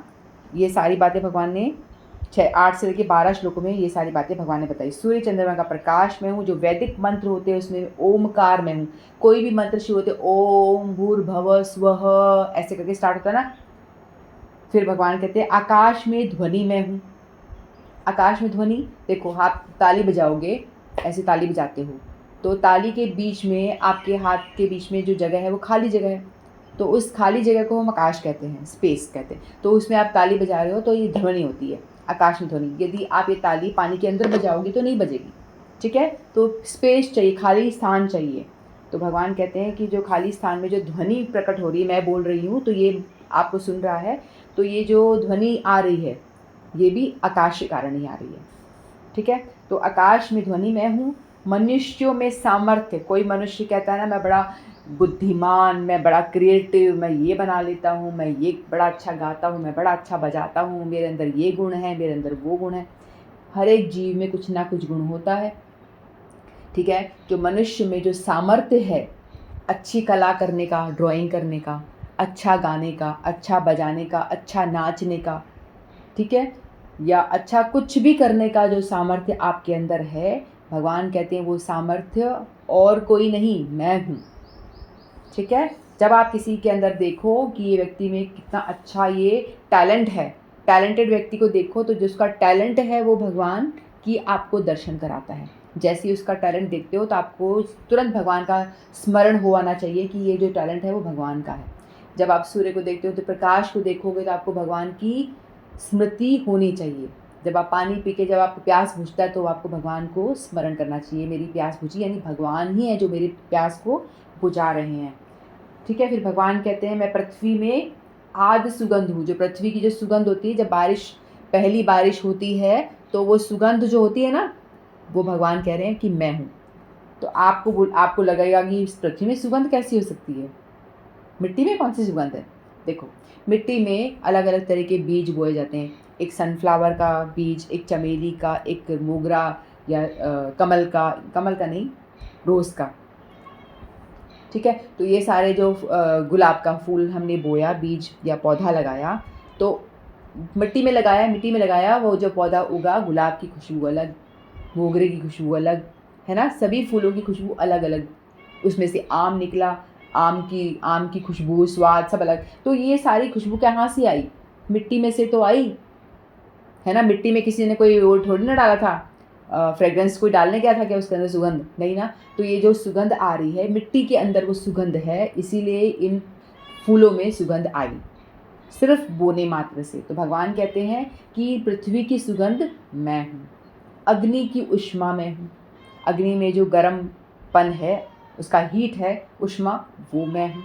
ये सारी बातें भगवान ने 8 से लेकर 12 श्लोकों में ये सारी बातें भगवान ने बताई। सूर्य चंद्रमा का प्रकाश में हूँ। जो वैदिक मंत्र होते हैं उसमें ओमकार में हूँ। कोई भी मंत्र शुरू होते ओम भूर्भुवः स्वः ऐसे करके स्टार्ट होता है ना। फिर भगवान कहते हैं आकाश में ध्वनि में हूँ। आकाश में ध्वनि, देखो आप ताली बजाओगे, ऐसे ताली बजाते हो तो ताली के बीच में, आपके हाथ के बीच में जो जगह है वो खाली जगह है, तो उस खाली जगह को हम आकाश कहते हैं, स्पेस कहते हैं। तो उसमें आप ताली बजा रहे हो तो ये ध्वनि होती है, आकाश में ध्वनि। यदि आप ये ताली पानी के अंदर बजाओगे तो नहीं बजेगी, ठीक है। तो स्पेस चाहिए, खाली स्थान चाहिए। तो भगवान कहते हैं कि जो खाली स्थान में जो ध्वनि प्रकट हो रही है, मैं बोल रही हूँ तो ये आपको सुन रहा है, तो ये जो ध्वनि आ रही है ये भी आकाश के कारण ही आ रही है, ठीक है। तो आकाश में ध्वनि मैं हूँ। मनुष्यों में सामर्थ्य, कोई मनुष्य कहता है ना मैं बड़ा बुद्धिमान, मैं बड़ा क्रिएटिव, मैं ये बना लेता हूँ, मैं ये बड़ा अच्छा गाता हूँ, मैं बड़ा अच्छा बजाता हूँ, मेरे अंदर ये गुण है, मेरे अंदर वो गुण है। हर एक जीव में कुछ ना कुछ गुण होता है, ठीक है। जो मनुष्य में जो सामर्थ्य है अच्छी कला करने का, ड्राइंग करने का, अच्छा गाने का, अच्छा बजाने का, अच्छा नाचने का, ठीक है, या अच्छा कुछ भी करने का जो सामर्थ्य आपके अंदर है, भगवान कहते हैं वो सामर्थ्य और कोई नहीं, मैं हूँ। ठीक है? जब आप किसी के अंदर देखो कि ये व्यक्ति में कितना अच्छा ये टैलेंट है, टैलेंटेड व्यक्ति को देखो तो जिसका टैलेंट है वो भगवान की आपको दर्शन कराता है। जैसे ही उसका टैलेंट देखते हो तो आपको तुरंत भगवान का स्मरण हो आना चाहिए कि ये जो टैलेंट है वो भगवान का है। जब आप सूर्य को देखते हो तो प्रकाश को देखोगे तो आपको भगवान की स्मृति होनी चाहिए। जब आप पानी पी के जब आपको प्यास बुझता है तो आपको भगवान को स्मरण करना चाहिए, मेरी प्यास बुझी, यानी भगवान ही है जो मेरी प्यास को बुझा रहे हैं। ठीक है, फिर भगवान कहते हैं मैं पृथ्वी में आदि सुगंध हूँ। जो पृथ्वी की जो सुगंध होती है, जब पहली बारिश होती है तो वो सुगंध जो होती है ना, वो भगवान कह रहे हैं कि मैं हूँ। तो आपको लगेगा कि इस पृथ्वी में सुगंध कैसी हो सकती है, मिट्टी में कौन सी सुगंध है। देखो, मिट्टी में अलग अलग तरह के बीज बोए जाते हैं। एक सनफ्लावर का बीज, एक चमेली का, एक मोगरा या कमल का नहीं, रोज़ का। ठीक है, तो ये सारे जो गुलाब का फूल हमने बोया, बीज या पौधा लगाया, तो मिट्टी में लगाया, वो जो पौधा उगा, गुलाब की खुशबू अलग, मोगरे की खुशबू अलग, है ना, सभी फूलों की खुशबू अलग अलग, उसमें से आम निकला, आम की खुशबू, स्वाद सब अलग। तो ये सारी खुशबू कहाँ से आई? मिट्टी में से तो आई, है ना। मिट्टी में किसी ने कोई वो थोड़ी ना डाला था, फ्रेग्रेंस कोई डालने गया था क्या उसके अंदर सुगंध? नहीं ना। तो ये जो सुगंध आ रही है, मिट्टी के अंदर वो सुगंध है, इसीलिए इन फूलों में सुगंध आई, सिर्फ बोने मात्र से। तो भगवान कहते हैं कि पृथ्वी की सुगंध मैं हूँ, अग्नि की ऊष्मा मैं हूँ, अग्नि में जो गर्मपन है, उसका हीट है, ऊष्मा, वो मैं हूँ।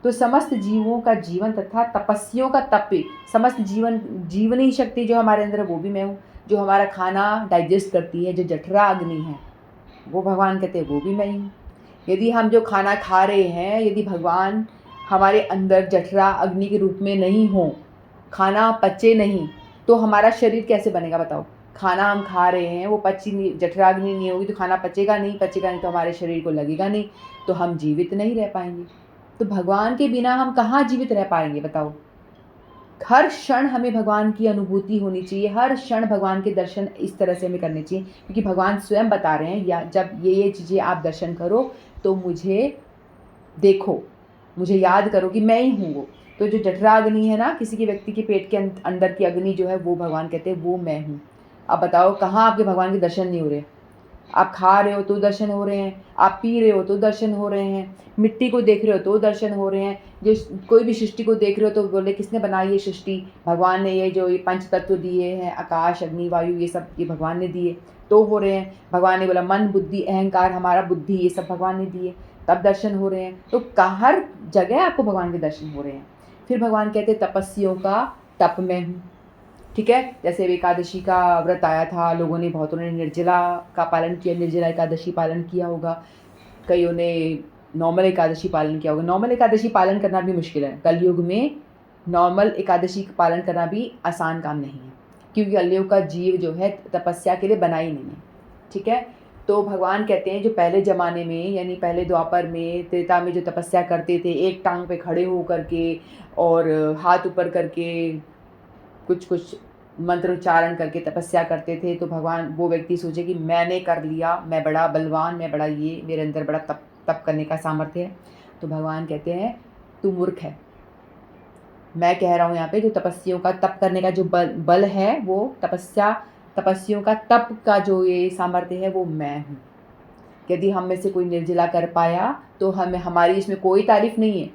तो समस्त जीवों का जीवन तथा तपस्वियों का तप, समस्त जीवनी शक्ति जो हमारे अंदर है वो भी मैं हूँ। जो हमारा खाना डाइजेस्ट करती है, जो जठरा अग्नि है, वो भगवान कहते हैं वो भी मैं ही हूँ। यदि हम जो खाना खा रहे हैं, यदि भगवान हमारे अंदर जठरा अग्नि के रूप में नहीं हो, खाना पचे नहीं, तो हमारा शरीर कैसे बनेगा बताओ। खाना हम खा रहे हैं, वो पची नहीं, जठराग्नि नहीं होगी तो खाना पचेगा नहीं तो हमारे शरीर को लगेगा नहीं, तो हम जीवित नहीं रह पाएंगे। तो भगवान के बिना हम कहाँ जीवित रह पाएंगे बताओ। हर क्षण हमें भगवान की अनुभूति होनी चाहिए, हर क्षण भगवान के दर्शन इस तरह से हमें करने चाहिए, क्योंकि भगवान स्वयं बता रहे हैं, या जब ये चीज़ें आप दर्शन करो तो मुझे देखो, मुझे याद करो कि मैं ही हूँ वो। तो जो जठराग्नि है ना, किसी के व्यक्ति के पेट के अंदर की अग्नि जो है, वो भगवान कहते हैं वो मैं हूँ। अब बताओ, कहाँ आपके भगवान के दर्शन नहीं हो रहे? आप खा रहे हो तो दर्शन हो रहे हैं, आप पी रहे हो तो दर्शन हो रहे हैं, मिट्टी को देख रहे हो तो दर्शन हो रहे हैं, जो कोई भी सृष्टि को देख रहे हो तो बोले किसने बनाई ये सृष्टि? भगवान ने। ये जो ये पंच तत्व दिए हैं, आकाश, अग्नि, वायु, ये सब ये भगवान ने दिए, तो हो रहे हैं। भगवान ने बोला मन, बुद्धि, अहंकार, हमारा बुद्धि, ये सब भगवान ने दिए, तब दर्शन हो रहे हैं। तो हर जगह आपको भगवान के दर्शन हो रहे हैं। फिर भगवान कहते हैं तपस्वियों का तप में हूँ। ठीक है, जैसे एकादशी का व्रत आया था, लोगों ने, बहुतों ने निर्जला का पालन किया, निर्जला एकादशी पालन किया होगा, कईयों ने नॉर्मल एकादशी पालन किया होगा। नॉर्मल एकादशी पालन करना भी मुश्किल है कलयुग में, नॉर्मल एकादशी का पालन करना भी आसान काम नहीं है, क्योंकि कलयुग का जीव जो है तपस्या के लिए बना ही नहीं है। ठीक है, तो भगवान कहते हैं जो पहले ज़माने में, यानी पहले द्वापर में, त्रेता में जो तपस्या करते थे, एक टांग पे खड़े हो करके और हाथ ऊपर करके कुछ मंत्र उच्चारण करके तपस्या करते थे, तो भगवान, वो व्यक्ति सोचे कि मैंने कर लिया, मैं बड़ा बलवान, मैं बड़ा ये, मेरे अंदर बड़ा तप करने का सामर्थ्य है। तो भगवान कहते हैं तू मूर्ख है। मैं कह रहा हूँ यहाँ पे जो तपस्वियों का तप करने का जो बल है, वो तपस्वियों का तप का जो ये सामर्थ्य है, वो मैं हूँ। यदि हम में से कोई निर्जला कर पाया तो हमारी इसमें कोई तारीफ नहीं है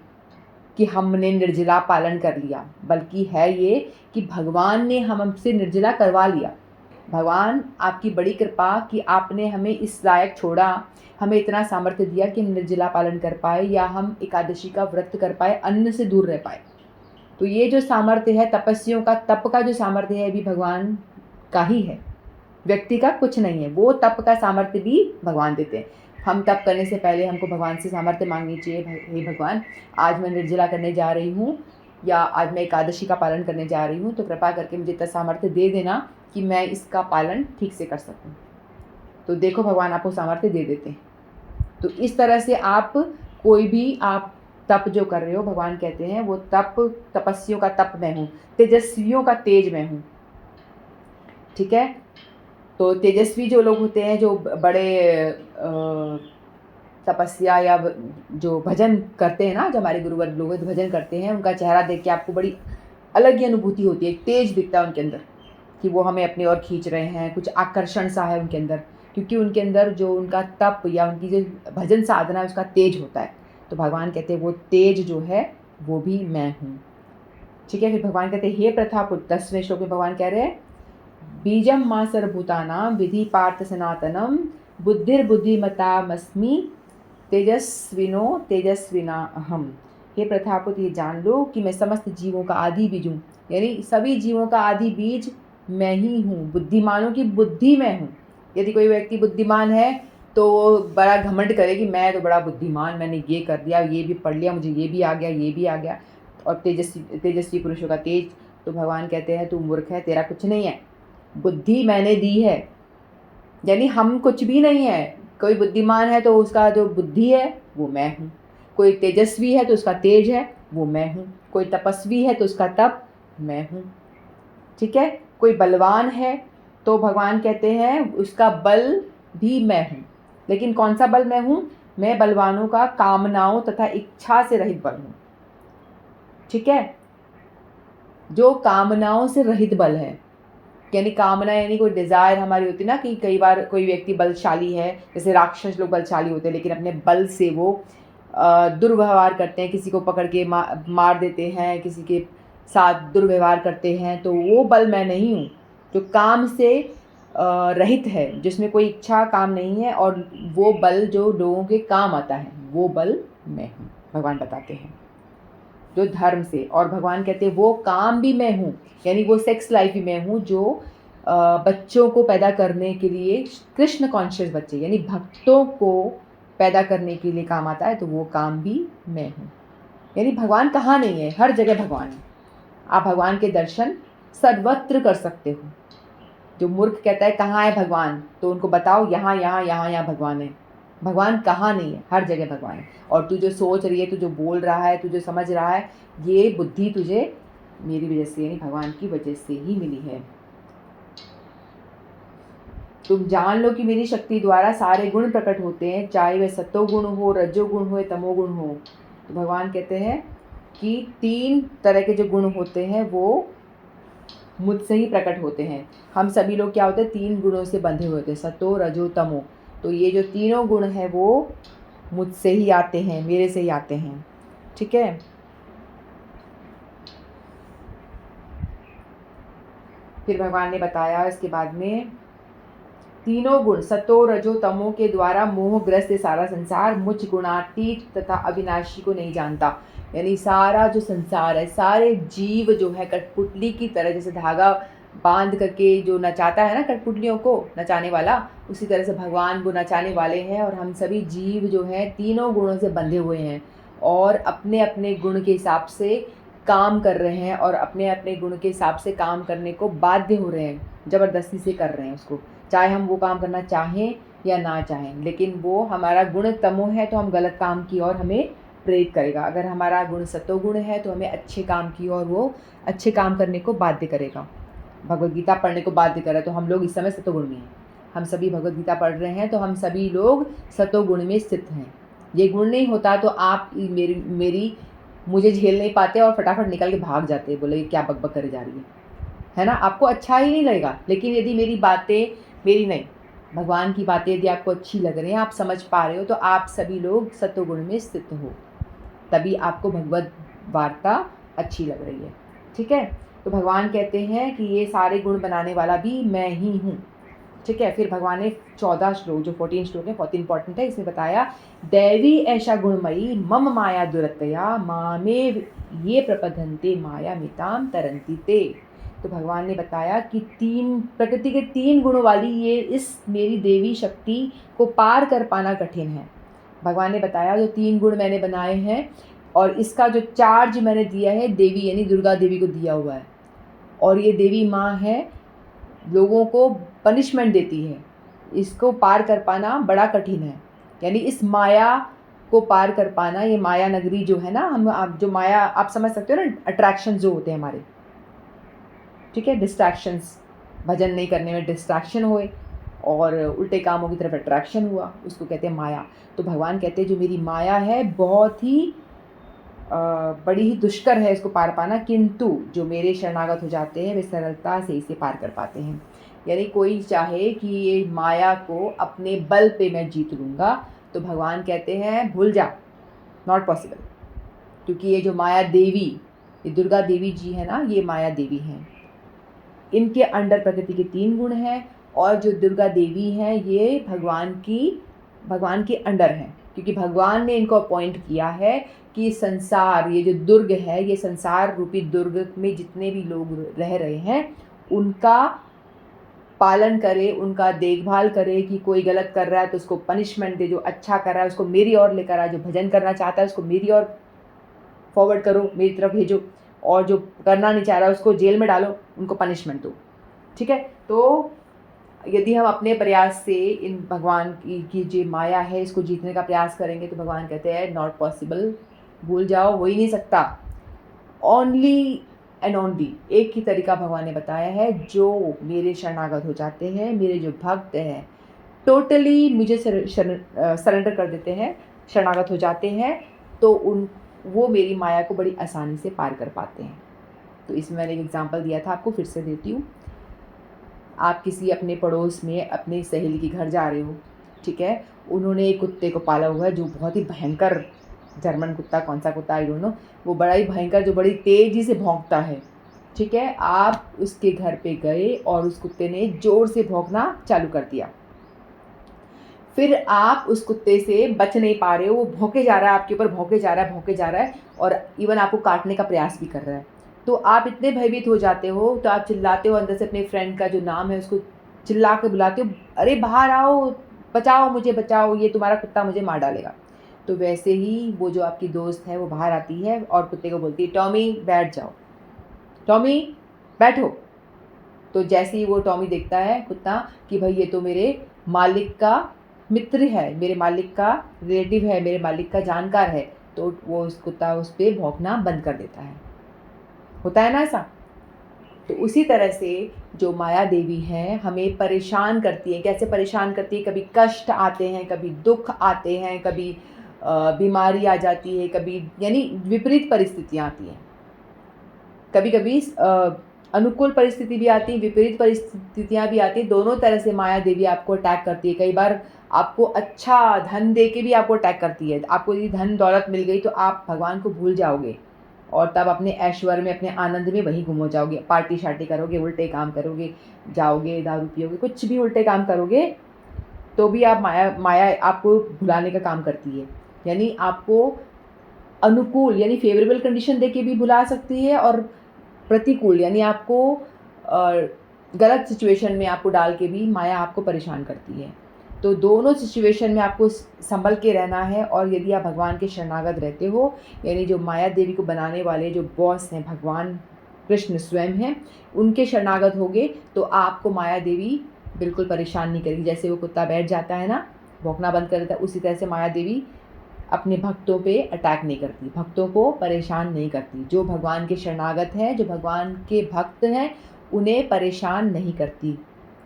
कि हमने निर्जला पालन कर लिया, बल्कि है ये कि भगवान ने हमसे निर्जला करवा लिया। भगवान, आपकी बड़ी कृपा कि आपने हमें इस लायक छोड़ा, हमें इतना सामर्थ्य दिया कि हम निर्जला पालन कर पाए, या हम एकादशी का व्रत कर पाए, अन्न से दूर रह पाए। तो ये जो सामर्थ्य है तपस्वियों का, तप का जो सामर्थ्य है, भी भगवान का ही है, व्यक्ति का कुछ नहीं है। वो तप का सामर्थ्य भी भगवान देते हैं। हम तप करने से पहले हमको भगवान से सामर्थ्य मांगनी चाहिए। हे भगवान, आज मैं निर्जला करने जा रही हूँ, या आज मैं एकादशी का पालन करने जा रही हूँ, तो कृपा करके मुझे इतना सामर्थ्य दे देना कि मैं इसका पालन ठीक से कर सकूँ। तो देखो, भगवान आपको सामर्थ्य दे देते हैं। तो इस तरह से आप कोई भी आप तप जो कर रहे हो, भगवान कहते हैं वो तप तपस्वियों का तप मैं हूँ, तेजस्वियों का तेज मैं हूँ। ठीक है, तो तेजस्वी जो लोग होते हैं, जो बड़े तपस्या या जो भजन करते हैं ना, जो हमारे गुरुवर लोग भजन करते हैं, उनका चेहरा देख के आपको बड़ी अलग ही अनुभूति होती है, तेज दिखता है उनके अंदर कि वो हमें अपनी ओर खींच रहे हैं, कुछ आकर्षण सा है उनके अंदर, क्योंकि उनके अंदर जो उनका तप या उनकी जो भजन साधना है उसका तेज होता है। तो भगवान कहते हैं वो तेज जो है वो भी मैं हूँ। ठीक है, फिर भगवान कहते हैं हे प्रथापुत्र, 10वें श्लोक में भगवान कह रहे हैं बीजम मां सर्वभूतानां विधि पार्थ सनातनम बुद्धिर्बुद्धिमतामस्मि तेजस्विनो तेजस्विना अहम। हे प्रथापुत्र, ये जान लो कि मैं समस्त जीवों का आदि बीज हूँ, यानी सभी जीवों का आदि बीज मैं ही हूँ। बुद्धिमानों की बुद्धि मैं हूँ। यदि कोई व्यक्ति बुद्धिमान है तो बड़ा घमंड करे कि मैं तो बड़ा बुद्धिमान, मैंने ये कर दिया, ये भी पढ़ लिया, मुझे ये भी आ गया, ये भी आ गया, और तेजस्वी पुरुषों का तेज। तो भगवान कहते हैं तू मूर्ख है, तेरा कुछ नहीं है, बुद्धि मैंने दी है, यानी हम कुछ भी नहीं है। कोई बुद्धिमान है तो उसका जो बुद्धि है वो मैं हूँ, कोई तेजस्वी है तो उसका तेज है वो मैं हूँ, कोई तपस्वी है तो उसका तप मैं हूँ। ठीक है, कोई बलवान है तो भगवान कहते हैं उसका बल भी मैं हूँ। लेकिन कौन सा बल मैं हूँ? मैं बलवानों का कामनाओं तथा इच्छा से रहित बल हूँ। ठीक है, जो कामनाओं से रहित बल है, यानी कामना यानी कोई डिज़ायर हमारी होती है ना, कि कई बार कोई व्यक्ति बलशाली है, जैसे राक्षस लोग बलशाली होते हैं, लेकिन अपने बल से वो दुर्व्यवहार करते हैं, किसी को पकड़ के मार देते हैं, किसी के साथ दुर्व्यवहार करते हैं, तो वो बल मैं नहीं हूँ। जो काम से रहित है, जिसमें कोई इच्छा काम नहीं है, और वो बल जो लोगों के काम आता है, वो बल मैं हूँ, भगवान बताते हैं, जो धर्म से। और भगवान कहते हैं वो काम भी मैं हूँ, यानी वो सेक्स लाइफ भी मैं हूँ, जो बच्चों को पैदा करने के लिए, कृष्ण कॉन्शियस बच्चे यानी भक्तों को पैदा करने के लिए काम आता है, तो वो काम भी मैं हूँ। यानी भगवान कहाँ नहीं है, हर जगह भगवान है। आप भगवान के दर्शन सर्वत्र कर सकते हो। जो मूर्ख कहता है कहाँ है भगवान, तो उनको बताओ यहाँ यहाँ यहाँ यहाँ भगवान है। भगवान कहाँ नहीं है, हर जगह भगवान है। और तू जो सोच रही है, तू जो बोल रहा है, तू जो समझ रहा है, ये बुद्धि तुझे मेरी वजह से यानी भगवान की वजह से ही मिली है। तुम जान लो कि मेरी शक्ति द्वारा सारे गुण प्रकट होते हैं, चाहे वह सत्वगुण हो, रजोगुण हो या तमोगुण हो। तो भगवान कहते हैं कि 3 तरह के जो गुण होते हैं वो मुझसे ही प्रकट होते हैं। हम सभी लोग क्या होते हैं, 3 गुणों से बंधे हुए होते हैं, सतो रजो तमो। तो ये जो तीनों गुण हैं वो मुझसे ही आते हैं, मेरे से ही आते हैं। ठीक है, फिर भगवान ने बताया इसके बाद में, तीनों गुण सतो रजो तमो के द्वारा मोहग्रस्त सारा संसार मुझ गुणातीत तथा अविनाशी को नहीं जानता। यानी सारा जो संसार है, सारे जीव जो है कठपुतली की तरह, जैसे धागा बांध करके जो नचाता है ना कठपुतलियों को, नचाने वाला, उसी तरह से भगवान वो नचाने वाले हैं। और हम सभी जीव जो हैं तीनों गुणों से बंधे हुए हैं और अपने अपने गुण के हिसाब से काम कर रहे हैं, और अपने अपने गुण के हिसाब से काम करने को बाध्य हो रहे हैं, ज़बरदस्ती से कर रहे हैं उसको, चाहे हम वो काम करना चाहें या ना चाहें। लेकिन वो हमारा गुण तमो है तो हम गलत काम की ओर हमें प्रेरित करेगा। अगर हमारा गुण सतोगुण है तो हमें अच्छे काम की ओर वो अच्छे काम करने को बाध्य करेगा। भगवद गीता पढ़ने को बाध्य करे, तो हम लोग इस समय सतोगुण में हैं। हम सभी भगवद गीता पढ़ रहे हैं तो हम सभी लोग सतोगुण में स्थित हैं। ये गुण नहीं होता तो आप मेरी मुझे झेल नहीं पाते और फटाफट निकल के भाग जाते, बोले क्या बकबक करे जा रही है ना, आपको अच्छा ही नहीं लगेगा। लेकिन यदि मेरी बातें, मेरी नहीं, भगवान की बातें यदि आपको अच्छी लग रही हैं, आप समझ पा रहे हो, तो आप सभी लोग सत्वगुण में स्थित हो, तभी आपको भगवत वार्ता अच्छी लग रही है। ठीक है, तो भगवान कहते हैं कि ये सारे गुण बनाने वाला भी मैं ही हूँ। ठीक है, फिर भगवान ने 14 श्लोक, जो 14 श्लोक है बहुत इंपॉर्टेंट है, इसमें बताया दैवी ऐसा गुणमयी मम माया दुरतया मामे ये प्रपधन्ते माया मिताम तरंती ते। तो भगवान ने बताया कि प्रकृति के 3 गुणों वाली ये इस मेरी देवी शक्ति को पार कर पाना कठिन है। भगवान ने बताया जो 3 गुण मैंने बनाए हैं और इसका जो चार्ज मैंने दिया है देवी यानी दुर्गा देवी को दिया हुआ है, और ये देवी माँ है, लोगों को पनिशमेंट देती है, इसको पार कर पाना बड़ा कठिन है। यानी इस माया को पार कर पाना, ये माया नगरी जो है ना, हम आप जो माया आप समझ सकते हो ना, अट्रैक्शन जो होते हैं हमारे, ठीक है, डिस्ट्रैक्शंस, भजन नहीं करने में डिस्ट्रैक्शन हुए और उल्टे कामों की तरफ अट्रैक्शन हुआ, उसको कहते हैं माया। तो भगवान कहते हैं जो मेरी माया है बहुत ही बड़ी ही दुष्कर है इसको पार पाना, किंतु जो मेरे शरणागत हो जाते हैं वे सरलता से इसे पार कर पाते हैं। यानी कोई चाहे कि ये माया को अपने बल पे मैं जीत लूँगा, तो भगवान कहते हैं भूल जा, नॉट पॉसिबल। क्योंकि ये जो माया देवी, ये दुर्गा देवी जी है ना, ये माया देवी हैं। इनके अंडर प्रकृति के 3 गुण हैं और जो दुर्गा देवी हैं ये भगवान के अंडर हैं, क्योंकि भगवान ने इनको अपॉइंट किया है कि संसार, ये जो दुर्ग है, ये संसार रूपी दुर्ग में जितने भी लोग रह रहे हैं उनका पालन करे, उनका देखभाल करे, कि कोई गलत कर रहा है तो उसको पनिशमेंट दे, जो अच्छा कर रहा है उसको मेरी ओर लेकर आए, जो भजन करना चाहता है उसको मेरी ओर फॉरवर्ड करो, मेरी तरफ भेजो, और जो करना नहीं चाह रहा है उसको जेल में डालो, उनको पनिशमेंट दो। ठीक है, तो यदि हम अपने प्रयास से इन भगवान की जो माया है इसको जीतने का प्रयास करेंगे तो भगवान कहते हैं नॉट पॉसिबल, भूल जाओ, हो ही नहीं सकता। ओनली एंड ओनली एक ही तरीका भगवान ने बताया है, जो मेरे शरणागत हो जाते हैं, मेरे जो भक्त हैं, टोटली मुझे सरेंडर कर देते हैं, शरणागत हो जाते हैं, तो वो मेरी माया को बड़ी आसानी से पार कर पाते हैं। तो इसमें मैंने एक एग्जांपल दिया था, आपको फिर से देती हूँ। आप किसी अपने पड़ोस में अपनी सहेली के घर जा रहे हो, ठीक है, उन्होंने एक कुत्ते को पाला हुआ है जो बहुत ही भयंकर, जर्मन कुत्ता, कौन सा कुत्ता आई डोंट नो, वो बड़ा ही भयंकर, जो बड़ी तेज़ी से भौंकता है। ठीक है, आप उसके घर पे गए और उस कुत्ते ने ज़ोर से भौंकना चालू कर दिया। फिर आप उस कुत्ते से बच नहीं पा रहे हो, वो भौंके जा रहा है आपके ऊपर, भौंके जा रहा है और इवन आपको काटने का प्रयास भी कर रहा है। तो आप इतने भयभीत हो जाते हो, तो आप चिल्लाते हो, अंदर से अपने फ्रेंड का जो नाम है उसको चिल्ला के बुलाते हो, अरे बाहर आओ, बचाओ मुझे, बचाओ, ये तुम्हारा कुत्ता मुझे मार डालेगा। तो वैसे ही वो जो आपकी दोस्त है वो बाहर आती है और कुत्ते को बोलती है, टॉमी बैठ जाओ, टॉमी बैठो। तो जैसे ही वो टॉमी देखता है कुत्ता कि भाई ये तो मेरे मालिक का मित्र है, मेरे मालिक का रिलेटिव है, मेरे मालिक का जानकार है, तो वो उस कुत्ता उस पर भौंकना बंद कर देता है। होता है ना ऐसा? तो उसी तरह से जो माया देवी है हमें परेशान करती है। कैसे परेशान करती है? कभी कष्ट आते हैं, कभी दुख आते हैं, कभी बीमारी आ जाती है, कभी यानी विपरीत परिस्थितियाँ आती हैं। कभी कभी अनुकूल परिस्थिति भी आती है, विपरीत परिस्थितियाँ भी आती हैं। दोनों तरह से माया देवी आपको अटैक करती है। कई बार आपको अच्छा धन दे के भी आपको अटैक करती है। आपको यदि धन दौलत मिल गई तो आप भगवान को भूल जाओगे और तब अपने ऐश्वर्य में, अपने आनंद में वहीं गुम हो जाओगे। पार्टी शार्टी करोगे, उल्टे काम करोगे, जाओगे दारू पियोगे, कुछ भी उल्टे काम करोगे तो भी आप माया आपको भुलाने का काम करती है। यानी आपको अनुकूल यानी फेवरेबल कंडीशन दे के भी भुला सकती है और प्रतिकूल यानी आपको गलत सिचुएशन में आपको डाल के भी माया आपको परेशान करती है। तो दोनों सिचुएशन में आपको संभल के रहना है। और यदि आप भगवान के शरणागत रहते हो, यानी जो माया देवी को बनाने वाले जो बॉस हैं भगवान कृष्ण स्वयं हैं, उनके शरणागत होगे तो आपको माया देवी बिल्कुल परेशान नहीं करेगी। जैसे वो कुत्ता बैठ जाता है ना, भौंकना बंद कर देता है, उसी तरह से माया देवी अपने भक्तों पे अटैक नहीं करती, भक्तों को परेशान नहीं करती। जो भगवान के शरणागत हैं, जो भगवान के भक्त हैं, उन्हें परेशान नहीं करती।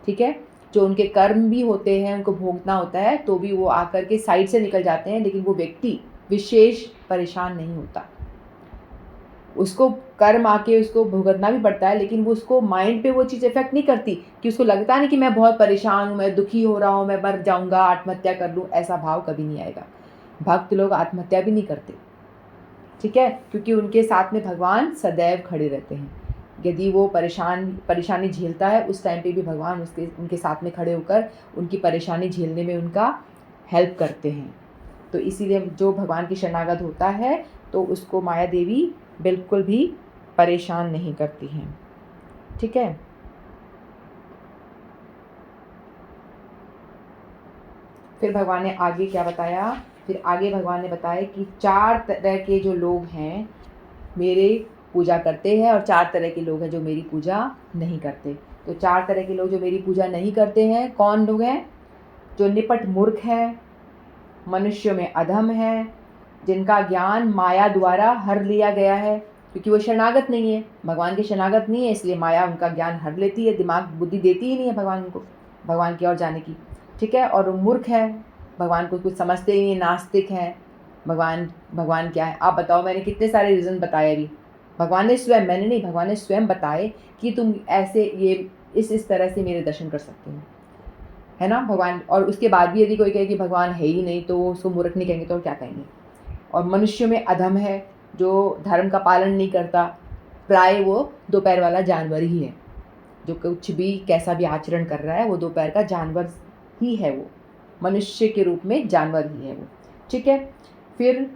ठीक है, जो उनके कर्म भी होते हैं, उनको भोगना होता है, तो भी वो आकर के साइड से निकल जाते हैं, लेकिन वो व्यक्ति विशेष परेशान नहीं होता। उसको कर्म आके उसको भुगतना भी पड़ता है, लेकिन वो उसको माइंड पे वो चीज़ इफेक्ट नहीं करती कि उसको लगता नहीं कि मैं बहुत परेशान हूँ, मैं दुखी हो रहा हूँ, मैं मर जाऊँगा, आत्महत्या कर लूँ। ऐसा भाव कभी नहीं आएगा। भक्त लोग आत्महत्या भी नहीं करते, ठीक है, क्योंकि उनके साथ में भगवान सदैव खड़े रहते हैं। यदि वो परेशानी झेलता है, उस टाइम पे भी भगवान उनके साथ में खड़े होकर उनकी परेशानी झेलने में उनका हेल्प करते हैं। तो इसीलिए जो भगवान की शरणागत होता है तो उसको माया देवी बिल्कुल भी परेशान नहीं करती हैं। ठीक है, फिर भगवान ने आगे क्या बताया? फिर आगे भगवान ने बताया कि 4 तरह के जो लोग हैं मेरे पूजा करते हैं और 4 तरह के लोग हैं जो मेरी पूजा नहीं करते। तो 4 तरह के लोग जो मेरी पूजा नहीं करते हैं, कौन लोग हैं? जो निपट मूर्ख हैं, मनुष्यों में अधम है, जिनका ज्ञान माया द्वारा हर लिया गया है, क्योंकि वो शरणागत नहीं है, भगवान के शरणागत नहीं है, इसलिए माया उनका ज्ञान हर लेती है, दिमाग बुद्धि देती ही नहीं है भगवान को भगवान की ओर जाने की। ठीक है, और वो मूर्ख है, भगवान को कुछ समझते ही नहीं, नास्तिक हैं। भगवान क्या है आप बताओ? मैंने कितने सारे रीज़न बताए अभी। भगवान ने स्वयं, मैंने नहीं, भगवान ने स्वयं बताए कि तुम ऐसे ये इस तरह से मेरे दर्शन कर सकते हो, है ना भगवान। और उसके बाद भी यदि कोई कहे कि भगवान है ही नहीं तो उसको मूर्ख नहीं कहेंगे तो क्या कहेंगे? और मनुष्य में अधम है, जो धर्म का पालन नहीं करता, प्राय वो दोपहर वाला जानवर ही है, जो कुछ भी कैसा भी आचरण कर रहा है वो दोपहर का जानवर ही है, वो मनुष्य के रूप में जानवर ही है वो। ठीक है, फिर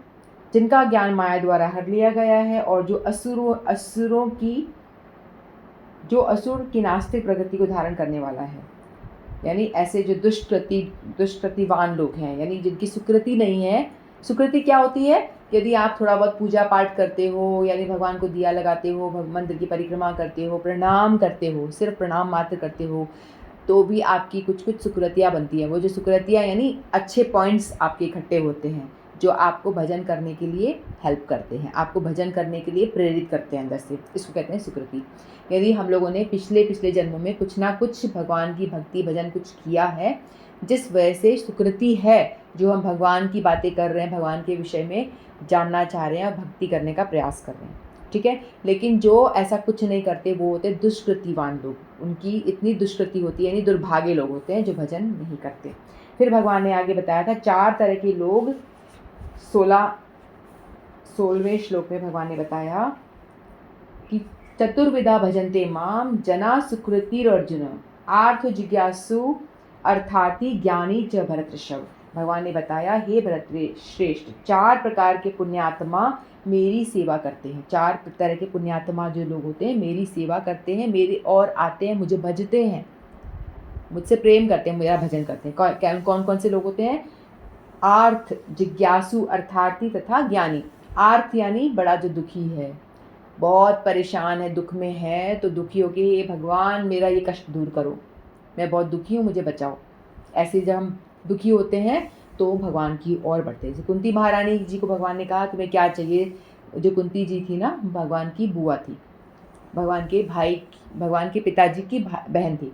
जिनका ज्ञान माया द्वारा हर लिया गया है, और जो असुर की नास्तिक प्रगति को धारण करने वाला है, यानी ऐसे जो दुष्कृतिवान लोग हैं, यानी जिनकी सुकृति नहीं है। सुकृति क्या होती है? यदि आप थोड़ा बहुत पूजा पाठ करते हो, यानी भगवान को दिया लगाते हो, मंदिर की परिक्रमा करते हो, प्रणाम करते हो, सिर्फ प्रणाम मात्र करते हो, तो भी आपकी कुछ सुकृतियाँ बनती हैं। वो जो सुकृतियाँ यानी अच्छे पॉइंट्स आपके इकट्ठे होते हैं, जो आपको भजन करने के लिए हेल्प करते हैं, आपको भजन करने के लिए प्रेरित करते हैं अंदर से। इसको कहते हैं सुकृति। यदि हम लोगों ने पिछले जन्मों में कुछ ना कुछ भगवान की भक्ति भजन कुछ किया है, जिस वजह से सुकृति है, जो हम भगवान की बातें कर रहे हैं, भगवान के विषय में जानना चाह रहे हैं और भक्ति करने का प्रयास कर रहे हैं। ठीक है, लेकिन जो ऐसा कुछ नहीं करते वो होते दुष्कृतिवान लोग। उनकी इतनी दुष्कृति होती है, यानी दुर्भागे लोग होते हैं जो भजन नहीं करते। फिर भगवान ने आगे बताया था 4 तरह के लोग। 16वें श्लोक में भगवान ने बताया कि चतुर्विधा भजन्ते माम जना सुकृतिरर्जुन आर्थ जिज्ञासु अर्थार्थी ज्ञानी च भरतऋषभ। भगवान ने बताया, हे भरत श्रेष्ठ, 4 प्रकार के पुण्यात्मा मेरी सेवा करते हैं। 4 तरह के पुण्यात्मा जो लोग होते हैं मेरी सेवा करते हैं, मेरे और आते हैं, मुझे भजते हैं, मुझसे प्रेम करते हैं, मेरा भजन करते हैं। कौन कौन से लोग होते हैं? आर्थ, जिज्ञासु, अर्थार्थी तथा ज्ञानी। आर्थ यानी बड़ा जो दुखी है, बहुत परेशान है, दुख में है, तो दुखी हो के हे भगवान मेरा ये कष्ट दूर करो, मैं बहुत दुखी हूँ, मुझे बचाओ। ऐसे जब हम दुखी होते हैं तो भगवान की ओर बढ़ते हैं। जैसे कुंती महारानी जी को भगवान ने कहा तुम्हें क्या चाहिए? जो कुंती जी थी ना, भगवान की बुआ थी, भगवान के पिताजी की बहन थी।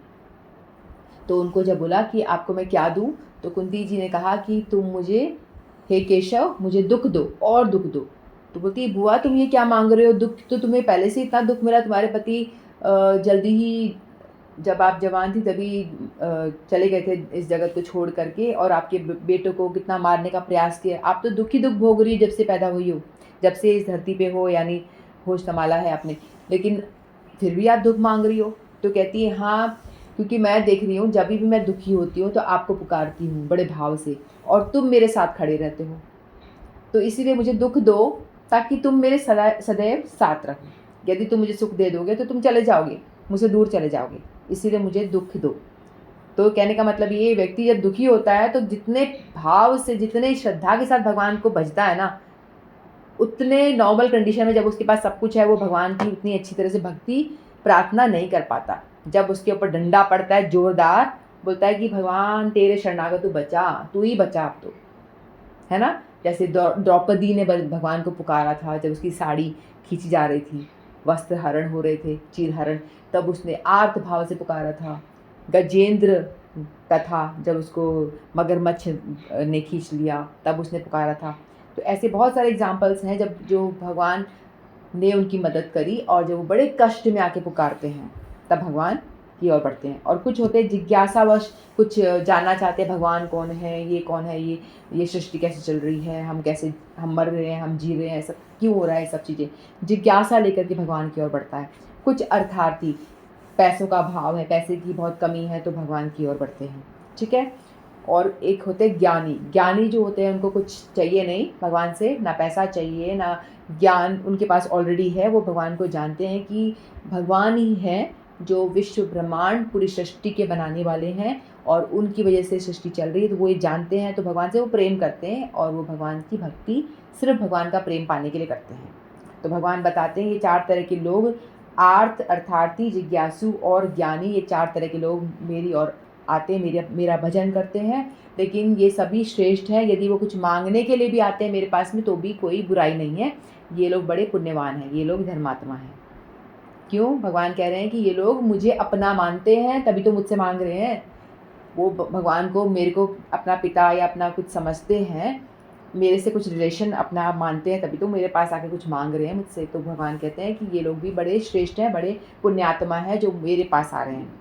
तो उनको जब बोला कि आपको मैं क्या दूँ, तो कुंती जी ने कहा कि तुम मुझे, हे केशव, मुझे दुख दो और दुख दो। तो बोलती है बुआ तुम ये क्या मांग रहे हो? दुख तो तुम्हें पहले से इतना दुख मिला, तुम्हारे पति जल्दी ही जब आप जवान थी तभी चले गए थे इस जगत को छोड़ करके, और आपके बेटों को कितना मारने का प्रयास किया। आप तो दुख ही दुख भोग रही हो जब से पैदा हुई हो, जब से इस धरती पे हो, यानी होश संभाला है आपने, लेकिन फिर भी आप दुख मांग रही हो। तो कहती है हाँ, क्योंकि मैं देख रही हूँ जब भी मैं दुखी होती हूँ तो आपको पुकारती हूँ बड़े भाव से, और तुम मेरे साथ खड़े रहते हो, तो इसीलिए मुझे दुख दो ताकि तुम मेरे सदैव साथ रहो। यदि तुम मुझे सुख दे दोगे तो तुम चले जाओगे, मुझसे दूर चले जाओगे, इसीलिए मुझे दुख दो। तो कहने का मतलब ये, व्यक्ति जब दुखी होता है तो जितने भाव से, जितने श्रद्धा के साथ भगवान को भजता है ना, उतने नॉर्मल कंडीशन में जब उसके पास सब कुछ है, वो भगवान की उतनी अच्छी तरह से भक्ति प्रार्थना नहीं कर पाता। जब उसके ऊपर डंडा पड़ता है जोरदार, बोलता है कि भगवान तेरे शरणागत तू बचा, तू ही बचा अब तो, है ना। जैसे द्रौपदी ने भगवान को पुकारा था जब उसकी साड़ी खींची जा रही थी, वस्त्र हरण हो रहे थे, चीर हरण, तब उसने आर्त भाव से पुकारा था। गजेंद्र का था जब उसको मगरमच्छ ने खींच लिया, तब उसने पुकारा था। तो ऐसे बहुत सारे एग्जाम्पल्स हैं जब जो भगवान ने उनकी मदद करी, और जब वो बड़े कष्ट में आके पुकारते हैं तब भगवान की ओर बढ़ते हैं। और कुछ होते हैं जिज्ञासावश, कुछ जानना चाहते हैं भगवान कौन है, ये कौन है, ये सृष्टि कैसे चल रही है, हम मर रहे हैं, हम जी रहे हैं, सब क्यों हो रहा है, सब चीज़ें जिज्ञासा लेकर के भगवान की ओर बढ़ता है। कुछ अर्थार्थी, पैसों का अभाव है, पैसे की बहुत कमी है, तो भगवान की ओर बढ़ते हैं। ठीक है, और एक होते हैं ज्ञानी। ज्ञानी जो होते हैं उनको कुछ चाहिए नहीं भगवान से, ना पैसा चाहिए ना ज्ञान, उनके पास ऑलरेडी है। वो भगवान को जानते हैं कि भगवान ही हैं जो विश्व ब्रह्मांड पूरी सृष्टि के बनाने वाले हैं, और उनकी वजह से सृष्टि चल रही है, तो वो ये जानते हैं, तो भगवान से वो प्रेम करते हैं, और वो भगवान की भक्ति सिर्फ भगवान का प्रेम पाने के लिए करते हैं। तो भगवान बताते हैं ये 4 तरह के लोग, आर्थ, अर्थार्थी, जिज्ञासु और ज्ञानी, ये 4 तरह के लोग मेरी ओर आते मेरा भजन करते हैं, लेकिन ये सभी श्रेष्ठ हैं। यदि वो कुछ मांगने के लिए भी आते हैं मेरे पास में तो भी कोई बुराई नहीं है। ये लोग बड़े पुण्यवान हैं, ये लोग धर्मात्मा हैं। क्यों? भगवान कह रहे हैं कि ये लोग मुझे अपना मानते हैं, तभी तो मुझसे मांग रहे हैं। वो भगवान को, मेरे को अपना पिता या अपना कुछ समझते हैं, मेरे से कुछ रिलेशन अपना आप मानते हैं, तभी तो मेरे पास आके कुछ मांग रहे हैं मुझसे। तो भगवान कहते हैं कि ये लोग भी बड़े श्रेष्ठ हैं, बड़े पुण्यात्मा हैं जो मेरे पास आ रहे हैं।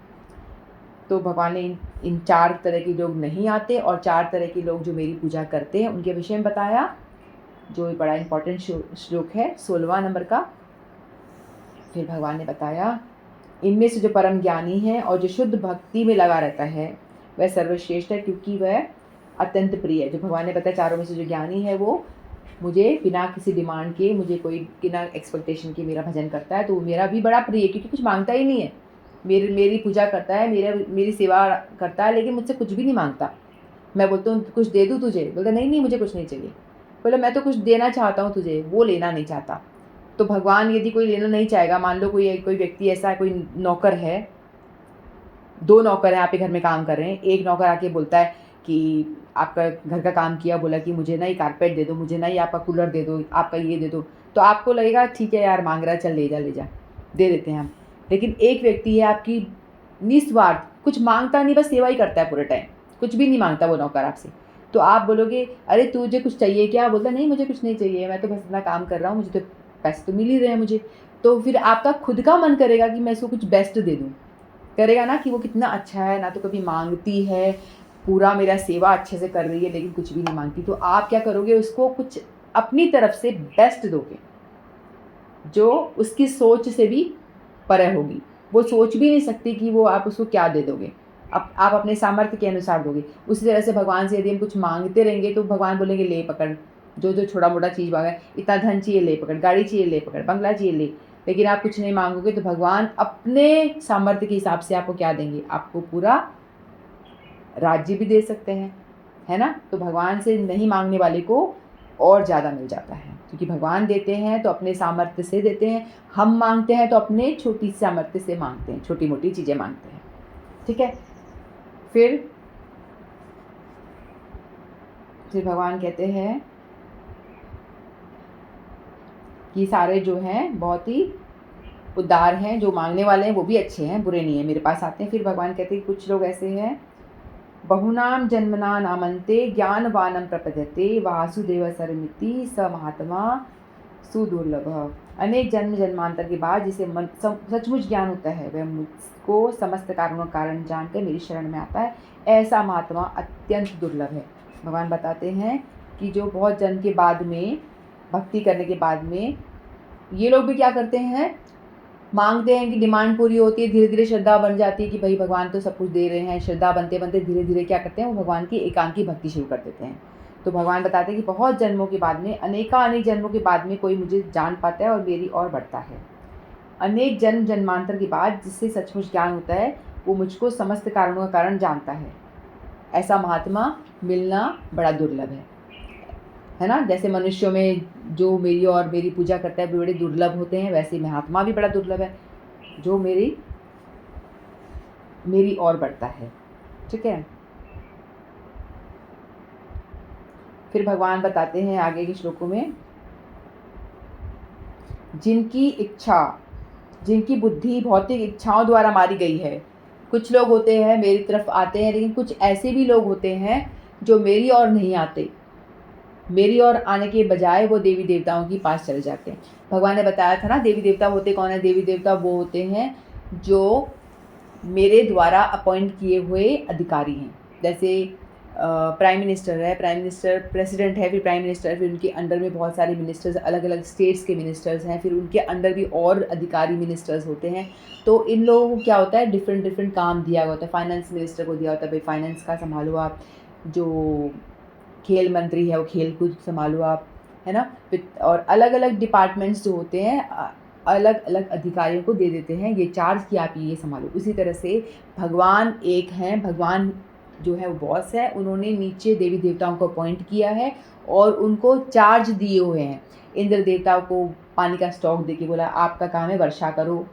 तो भगवान ने इन 4 तरह के लोग नहीं आते और 4 तरह के लोग जो मेरी पूजा करते हैं उनके विषय में बताया, जो बड़ा इम्पोर्टेंट श्लोक है 16वां नंबर का। फिर भगवान ने बताया, इनमें से जो परम ज्ञानी है और जो शुद्ध भक्ति में लगा रहता है वह सर्वश्रेष्ठ है, क्योंकि वह अत्यंत प्रिय है। जो भगवान ने बताया, चारों में से जो ज्ञानी है वो मुझे बिना किसी डिमांड के, मुझे कोई बिना एक्सपेक्टेशन के मेरा भजन करता है, तो वो मेरा भी बड़ा प्रिय है, क्योंकि कुछ मांगता ही नहीं है। मेरी पूजा करता है, मेरी सेवा करता है, लेकिन मुझसे कुछ भी नहीं मांगता। मैं बोलता हूँ कुछ दे दूँ तुझे, बोलता नहीं नहीं मुझे कुछ नहीं चाहिए। बोले मैं तो कुछ देना चाहता हूँ तुझे, वो लेना नहीं चाहता। तो भगवान यदि कोई लेना नहीं चाहेगा, मान लो कोई व्यक्ति ऐसा है, कोई नौकर है, 2 नौकर हैं आपके घर में काम कर रहे हैं। एक नौकर आके बोलता है कि आपका घर का काम किया, बोला कि मुझे ना ये कारपेट दे दो, मुझे ना ये आपका कूलर दे दो, आपका ये दे दो। तो आपको लगेगा ठीक है यार मांग रहा है, चल ले जा दे देते हैं हम। लेकिन एक व्यक्ति है आपकी निस्वार्थ, कुछ मांगता नहीं, बस सेवा ही करता है पूरे टाइम, कुछ भी नहीं मांगता वो नौकर आपसे। तो आप बोलोगे अरे तुझे कुछ चाहिए क्या? बोलता नहीं मुझे कुछ नहीं चाहिए, मैं तो बस अपना काम कर रहा हूँ, मुझे तो पैसे तो मिल ही रहे हैं मुझे। तो फिर आपका खुद का मन करेगा कि मैं इसको कुछ बेस्ट दे दूँ, करेगा ना कि वो कितना अच्छा है, ना तो कभी मांगती है, पूरा मेरा सेवा अच्छे से कर रही है, लेकिन कुछ भी नहीं मांगती। तो आप क्या करोगे, उसको कुछ अपनी तरफ से बेस्ट दोगे, जो उसकी सोच से भी परे होगी। वो सोच भी नहीं सकती कि वो आप उसको क्या दे दोगे। आप अपने सामर्थ्य के अनुसार दोगे। उसी तरह से भगवान से यदि हम कुछ मांगते रहेंगे तो भगवान बोलेंगे ले पकड़, जो छोटा मोटा चीज़ मांगा है, इतना धन चाहिए ले पकड़, गाड़ी चाहिए ले पकड़, बंगला चाहिए ले। लेकिन आप कुछ नहीं मांगोगे तो भगवान अपने सामर्थ्य के हिसाब से आपको क्या देंगे? आपको पूरा राज्य भी दे सकते हैं, है ना? तो भगवान से नहीं मांगने वाले को और ज़्यादा मिल जाता है, क्योंकि भगवान देते हैं तो अपने सामर्थ्य से देते हैं, हम मांगते हैं तो अपने छोटी सामर्थ्य से मांगते हैं, छोटी मोटी चीज़ें मांगते हैं। ठीक है। फिर भगवान कहते हैं कि सारे जो हैं बहुत ही उदार हैं, जो मांगने वाले हैं वो भी अच्छे हैं, बुरे नहीं हैं, मेरे पास आते हैं। फिर भगवान कहते हैं कुछ लोग ऐसे हैं, बहुनाम जन्मना नामन्ते ज्ञानवानम प्रपद्यते वासुदेव सरमिति स महात्मा सुदुर्लभ। अनेक जन्म जन्मांतर के बाद जिसे सचमुच ज्ञान होता है वह मुझको समस्त कारणों का कारण जानकर मेरी शरण में आता है, ऐसा महात्मा अत्यंत दुर्लभ है। भगवान बताते हैं कि जो बहुत जन्म के बाद में, भक्ति करने के बाद में, ये लोग भी क्या करते हैं, मांगते हैं कि डिमांड पूरी होती है, धीरे धीरे श्रद्धा बन जाती है कि भाई भगवान तो सब कुछ दे रहे हैं। श्रद्धा बनते बनते धीरे धीरे क्या करते हैं, वो भगवान की एकांकी भक्ति शुरू कर देते हैं। तो भगवान बताते हैं कि बहुत जन्मों के बाद में, अनेक जन्मों के बाद में कोई मुझे जान पाता है और मेरी ओर बढ़ता है। अनेक जन्म जन्मांतर के बाद जिससे सचमुच ज्ञान होता है वो मुझको समस्त कारणों का कारण जानता है। ऐसा महात्मा मिलना बड़ा दुर्लभ है ना? जैसे मनुष्यों में जो मेरी और मेरी पूजा करता है बड़े दुर्लभ होते हैं, वैसे महात्मा भी बड़ा दुर्लभ है जो मेरी ओर बढ़ता है। ठीक है। फिर भगवान बताते हैं आगे के श्लोकों में, जिनकी बुद्धि भौतिक इच्छाओं द्वारा मारी गई है। कुछ लोग होते हैं मेरी तरफ आते हैं, लेकिन कुछ ऐसे भी लोग होते हैं जो मेरी ओर नहीं आते, मेरी ओर आने के बजाय वो देवी देवताओं के पास चले जाते हैं। भगवान ने बताया था ना, देवी देवता होते कौन है? देवी देवता वो होते हैं जो मेरे द्वारा अपॉइंट किए हुए अधिकारी हैं। जैसे प्राइम मिनिस्टर है, प्राइम मिनिस्टर, प्रेसिडेंट है, फिर प्राइम मिनिस्टर, फिर उनके अंडर में बहुत सारे मिनिस्टर्स, अलग अलग स्टेट्स के मिनिस्टर्स हैं, फिर उनके अंडर भी और अधिकारी मिनिस्टर्स होते हैं। तो इन लोगों को क्या होता है, डिफरेंट काम दिया हुआ होता है। फाइनेंस मिनिस्टर को दिया होता है भाई फाइनेंस का संभालो आप, जो खेल मंत्री है वो खेल कूद संभालो आप, है ना? और अलग अलग डिपार्टमेंट्स जो होते हैं अलग अलग अधिकारियों को दे देते हैं ये चार्ज कि आप ये संभालो। उसी तरह से भगवान एक हैं, भगवान जो है वो बॉस है, उन्होंने नीचे देवी देवताओं को अपॉइंट किया है और उनको चार्ज दिए हुए हैं। इंद्र देवताओं को पानी का स्टॉक देके बोला आपका काम है वर्षा करो,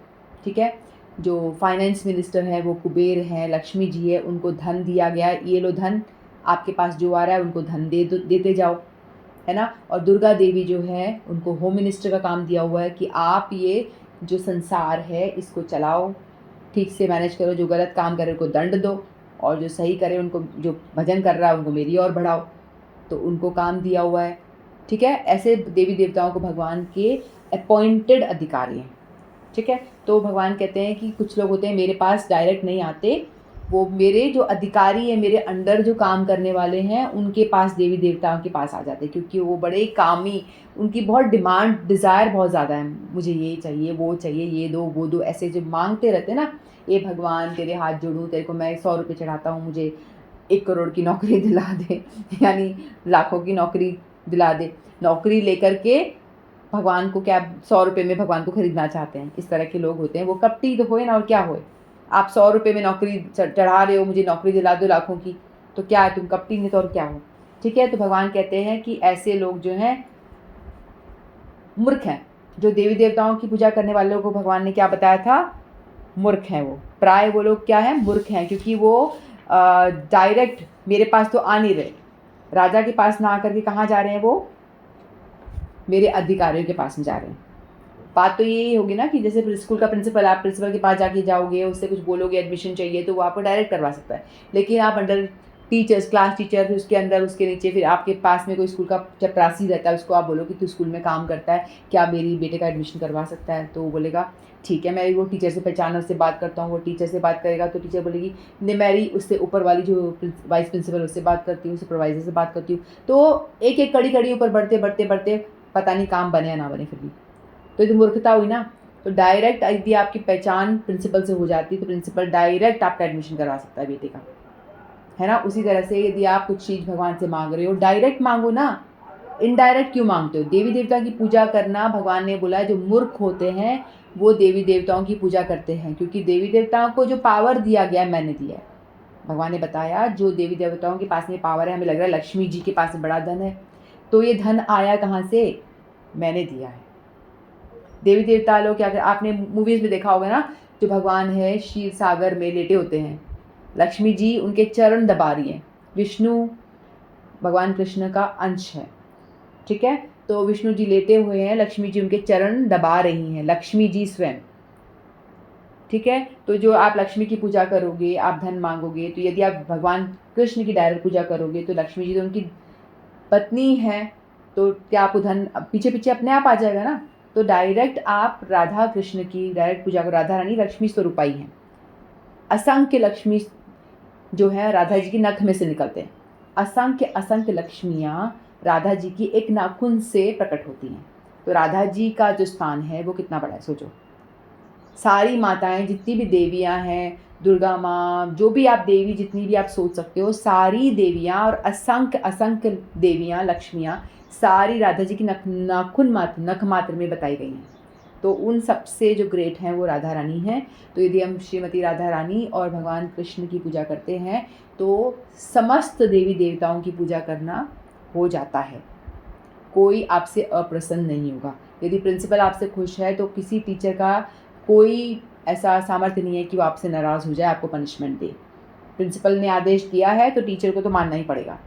ठीक है? जो फाइनेंस मिनिस्टर है वो कुबेर हैं, लक्ष्मी जी है, उनको धन दिया गया है, ये लो धन, आपके पास जो आ रहा है उनको धन देते जाओ, है ना। और दुर्गा देवी जो है उनको होम मिनिस्टर का काम दिया हुआ है कि आप ये जो संसार है इसको चलाओ, ठीक से मैनेज करो, जो गलत काम करे उनको दंड दो, और जो सही करे उनको, जो भजन कर रहा है उनको मेरी ओर बढ़ाओ, तो उनको काम दिया हुआ है, ठीक है। ऐसे देवी देवताओं को भगवान के अपॉइंटेड अधिकारी हैं, ठीक है। तो भगवान कहते हैं कि कुछ लोग होते हैं मेरे पास डायरेक्ट नहीं आते, वो मेरे जो अधिकारी हैं, मेरे अंडर जो काम करने वाले हैं, उनके पास देवी देवताओं के पास आ जाते हैं, क्योंकि वो बड़े कामी, उनकी बहुत डिमांड डिज़ायर बहुत ज़्यादा है, मुझे ये चाहिए वो चाहिए, ये दो वो दो, ऐसे जो मांगते रहते हैं ना, ये भगवान तेरे हाथ जोड़ूँ, तेरे को मैं 100 रुपये चढ़ाता हूँ, मुझे 1 करोड़ की नौकरी दिला दे यानी लाखों की नौकरी दिला दे। नौकरी लेकर के भगवान को क्या 100 रुपये में भगवान को खरीदना चाहते हैं, इस तरह के लोग होते हैं। वो कपटी तो होए ना, और क्या होए। आप 100 रुपये में नौकरी चढ़ा रहे हो, मुझे नौकरी दिला दो लाखों की, तो क्या है, तुम कपटी नहीं तो और क्या हो, ठीक है। तो भगवान कहते हैं कि ऐसे लोग जो हैं मूर्ख हैं। जो देवी देवताओं की पूजा करने वाले लोगों को भगवान ने क्या बताया था, मूर्ख हैं वो, प्राय वो लोग क्या हैं, मूर्ख हैं, क्योंकि वो डायरेक्ट मेरे पास तो आ नहीं रहे, राजा के पास ना आकर के कहाँ जा रहे हैं, वो मेरे अधिकारियों के पास में जा रहे हैं। बात तो यही होगी ना कि जैसे स्कूल का प्रिंसिपल, आप प्रिंसिपल के पास जाके जाओगे, उससे कुछ बोलोगे एडमिशन चाहिए, तो वो आपको डायरेक्ट करवा सकता है। लेकिन आप अंडर टीचर्स, क्लास टीचर, फिर उसके अंदर उसके नीचे फिर आपके पास में कोई स्कूल का चपरासी रहता है, उसको आप बोलो कि तू स्कूल में काम करता है, क्या मेरी बेटे का एडमिशन करवा सकता है, तो वो बोलेगा ठीक है, मैं वो टीचर से पहचाना, उससे बात करता हूँ। वो टीचर से बात करेगा तो टीचर बोलेगी नहीं, मेरी उससे ऊपर वाली जो वाइस प्रिंसिपल, उससे बात करती हूँ, सुपरवाइजर से बात करती हूँ। तो एक एक कड़ी कड़ी ऊपर बढ़ते बढ़ते बढ़ते पता नहीं काम बने या ना बने फिर भी, तो ये तो मूर्खता हुई ना। तो डायरेक्ट यदि आपकी पहचान प्रिंसिपल से हो जाती है तो प्रिंसिपल डायरेक्ट आपका एडमिशन करवा सकता है बेटे का, है ना। उसी तरह से यदि आप कुछ चीज़ भगवान से मांग रहे हो, डायरेक्ट मांगो ना, इनडायरेक्ट क्यों मांगते हो। देवी देवता की पूजा करना, भगवान ने बोला है जो मूर्ख होते हैं वो देवी देवताओं की पूजा करते हैं, क्योंकि देवी देवताओं को जो पावर दिया गया है मैंने दिया है। भगवान ने बताया जो देवी देवताओं के पास में पावर है, हमें लग रहा है लक्ष्मी जी के पास में बड़ा धन है, तो ये धन आया कहाँ से, मैंने दिया है। देवी देवता लोग क्या कर, आपने मूवीज़ में देखा होगा ना, जो भगवान है क्षीर सागर में लेटे होते हैं, लक्ष्मी जी उनके चरण दबा रही हैं। विष्णु भगवान कृष्ण का अंश है, ठीक है। तो विष्णु जी लेटे हुए हैं, लक्ष्मी जी उनके चरण दबा रही हैं, लक्ष्मी जी स्वयं, ठीक है। तो जो आप लक्ष्मी की पूजा करोगे, आप धन मांगोगे, तो यदि आप भगवान कृष्ण की डायरेक्ट पूजा करोगे तो लक्ष्मी जी तो उनकी पत्नी है, तो क्या आपको धन पीछे पीछे अपने आप आ जाएगा ना। तो डायरेक्ट आप राधा कृष्ण की डायरेक्ट पूजा करो। राधा रानी लक्ष्मी स्वरूपाई हैं, असंख्य लक्ष्मी जो है राधा जी की नख में से निकलते हैं। असंख्य असंख्य लक्ष्मियाँ राधा जी की एक नाखून से प्रकट होती हैं। तो राधा जी का जो स्थान है वो कितना बड़ा है सोचो। सारी माताएं, जितनी भी देवियां हैं, दुर्गा माँ, जो भी आप देवी जितनी भी आप सोच सकते हो, सारी देवियां और असंख्य असंख्य देवियां, लक्ष्मियां, सारी राधा जी की नख मात्र में बताई गई हैं। तो उन सबसे जो ग्रेट हैं वो राधा रानी हैं। तो यदि हम श्रीमती राधा रानी और भगवान कृष्ण की पूजा करते हैं तो समस्त देवी देवताओं की पूजा करना हो जाता है, कोई आपसे अप्रसन्न नहीं होगा। यदि प्रिंसिपल आपसे खुश है तो किसी टीचर का कोई ऐसा सामर्थ्य नहीं है कि वो आपसे नाराज़ हो जाए, आपको पनिशमेंट दे। प्रिंसिपल ने आदेश दिया है तो टीचर को तो मानना ही पड़ेगा।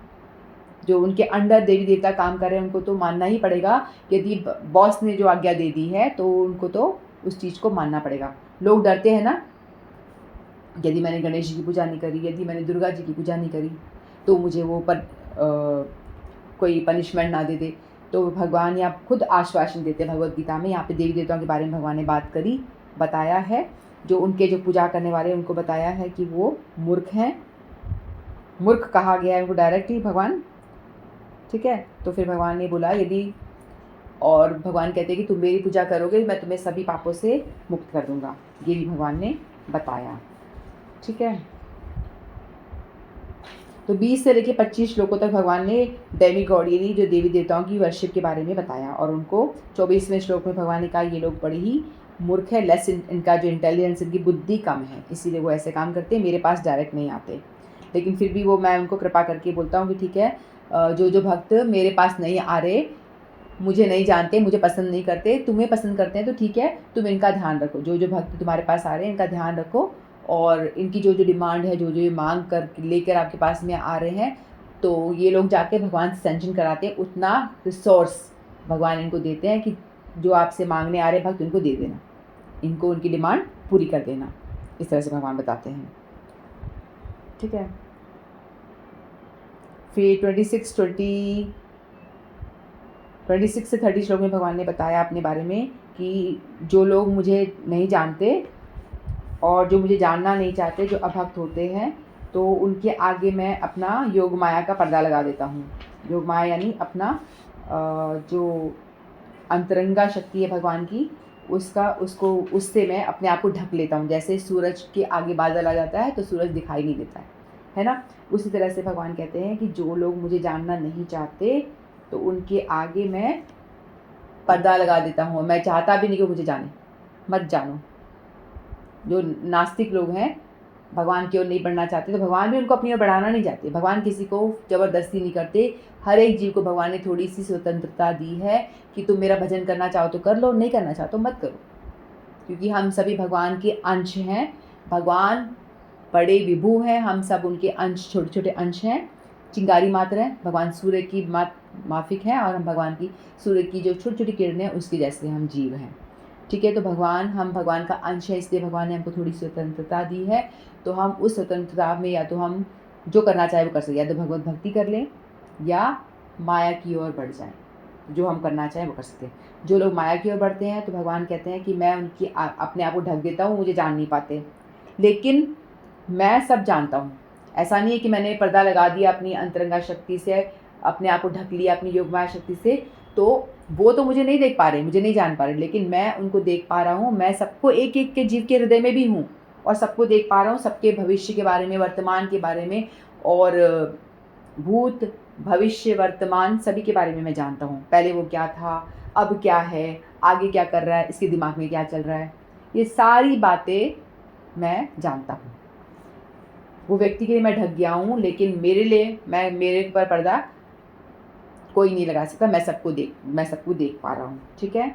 जो उनके अंडर देवी देवता काम कर रहे हैं उनको तो मानना ही पड़ेगा। यदि बॉस ने जो आज्ञा दे दी है तो उनको तो उस चीज़ को मानना पड़ेगा। लोग डरते हैं ना, यदि मैंने गणेश जी की पूजा नहीं करी, यदि मैंने दुर्गा जी की पूजा नहीं करी तो मुझे वो कोई पनिशमेंट ना दे दे। तो भगवान यहाँ खुद आश्वासन देते हैं भगवद गीता में। यहाँ पे देवी देवताओं के बारे में भगवान ने बात करी, बताया है। जो उनके जो पूजा करने वाले उनको बताया है कि वो मूर्ख हैं, मूर्ख कहा गया है उनको डायरेक्ट ही भगवान, ठीक है। तो फिर भगवान ने बोला यदि, और भगवान कहते हैं कि तुम मेरी पूजा करोगे मैं तुम्हें सभी पापों से मुक्त कर दूंगा, ये भी भगवान ने बताया, ठीक है। तो 20 से लेकर 25 श्लोकों तक भगवान ने डेमीगॉड यानी जो देवी देवताओं की वर्शिप के बारे में बताया, और उनको 24वें श्लोक में भगवान ने कहा ये लोग बड़े ही मूर्ख है, लेस इनका जो इंटेलिजेंस, इनकी बुद्धि कम है, इसीलिए वो ऐसे काम करते हैं, मेरे पास डायरेक्ट नहीं आते। लेकिन फिर भी वो मैं उनको कृपा करके बोलता हूँ कि ठीक है, जो जो भक्त मेरे पास नहीं आ रहे मुझे नहीं जानते, मुझे पसंद नहीं करते, तुम्हें पसंद करते हैं तो ठीक है, तुम इनका ध्यान रखो, जो जो भक्त तुम्हारे पास आ रहे हैं इनका ध्यान रखो, और इनकी जो जो डिमांड है, जो जो ये मांग कर लेकर आपके पास में आ रहे हैं, तो ये लोग जाके भगवान से सैंक्शन कराते हैं, उतना रिसोर्स भगवान इनको देते हैं कि जो आपसे मांगने आ रहे भक्त उनको दे देना, इनको उनकी डिमांड पूरी कर देना। इस तरह से भगवान बताते हैं। ठीक है। फिर 26 से 30 श्लोक में भगवान ने बताया अपने बारे में कि जो लोग मुझे नहीं जानते और जो मुझे जानना नहीं चाहते, जो अभक्त होते हैं, तो उनके आगे मैं अपना योग माया का पर्दा लगा देता हूँ। योग माया यानी अपना जो अंतरंगा शक्ति है भगवान की, उससे मैं अपने आप को ढक लेता हूँ। जैसे सूरज के आगे बादल आ जाता है तो सूरज दिखाई नहीं देता है ना। उसी तरह से भगवान कहते हैं कि जो लोग मुझे जानना नहीं चाहते तो उनके आगे मैं पर्दा लगा देता हूँ। मैं चाहता भी नहीं कि मुझे जाने, मत जानो। जो नास्तिक लोग हैं, भगवान की ओर नहीं बढ़ना चाहते, तो भगवान भी उनको अपनी ओर बढ़ाना नहीं चाहते। भगवान किसी को ज़बरदस्ती नहीं करते। हर एक जीव को भगवान ने थोड़ी सी स्वतंत्रता दी है कि तुम मेरा भजन करना चाहो तो कर लो, नहीं करना चाहो तो मत करो, क्योंकि हम सभी भगवान के अंश हैं। भगवान बड़े विभू हैं, हम सब उनके अंश, छोटे छोटे अंश हैं, चिंगारी मात्र हैं। भगवान सूर्य की माफिक हैं और हम भगवान की, सूर्य की जो छोटी छोटी किरणें हैं उसके जैसे हम जीव हैं। ठीक है। तो हम भगवान का अंश है, इसलिए भगवान ने हमको थोड़ी स्वतंत्रता दी है। तो हम उस स्वतंत्रता में या तो हम जो करना चाहे वो कर सकते, या तो भगवत भक्ति कर लें या माया की ओर बढ़ जाएं। जो हम करना चाहें वो कर सकते हैं। जो लोग माया की ओर बढ़ते हैं तो भगवान कहते हैं कि मैं उनकी अपने आप को ढक देता हूँ, मुझे जान नहीं पाते, लेकिन मैं सब जानता हूँ। ऐसा नहीं है कि मैंने पर्दा लगा दिया अपनी अंतरंगा शक्ति से, अपने आप को ढक लिया अपनी योग माया शक्ति से, तो वो तो मुझे नहीं देख पा रहे, मुझे नहीं जान पा रहे, लेकिन मैं उनको देख पा रहा हूँ। मैं सबको, एक एक के जीव के हृदय में भी हूँ और सबको देख पा रहा हूँ, सबके भविष्य के बारे में, वर्तमान के बारे में, और भूत भविष्य वर्तमान सभी के बारे में मैं जानता हूँ। पहले वो क्या था, अब क्या है, आगे क्या कर रहा है, इसके दिमाग में क्या चल रहा है, ये सारी बातें मैं जानता हूँ। वो व्यक्ति के लिए मैं ढक गया हूँ, लेकिन मेरे पर पर्दा कोई नहीं लगा सकता। मैं सबको देख पा रहा हूँ। ठीक है।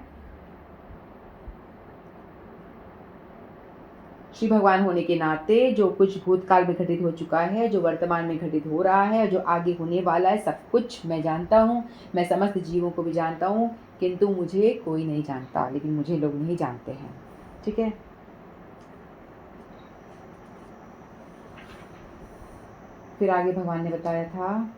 श्री भगवान होने के नाते जो कुछ भूतकाल में घटित हो चुका है, जो वर्तमान में घटित हो रहा है, जो आगे होने वाला है, सब कुछ मैं जानता हूँ। मैं समस्त जीवों को भी जानता हूँ, किंतु मुझे कोई नहीं जानता, लेकिन मुझे लोग नहीं जानते हैं। ठीक है। फिर आगे भगवान ने बताया था,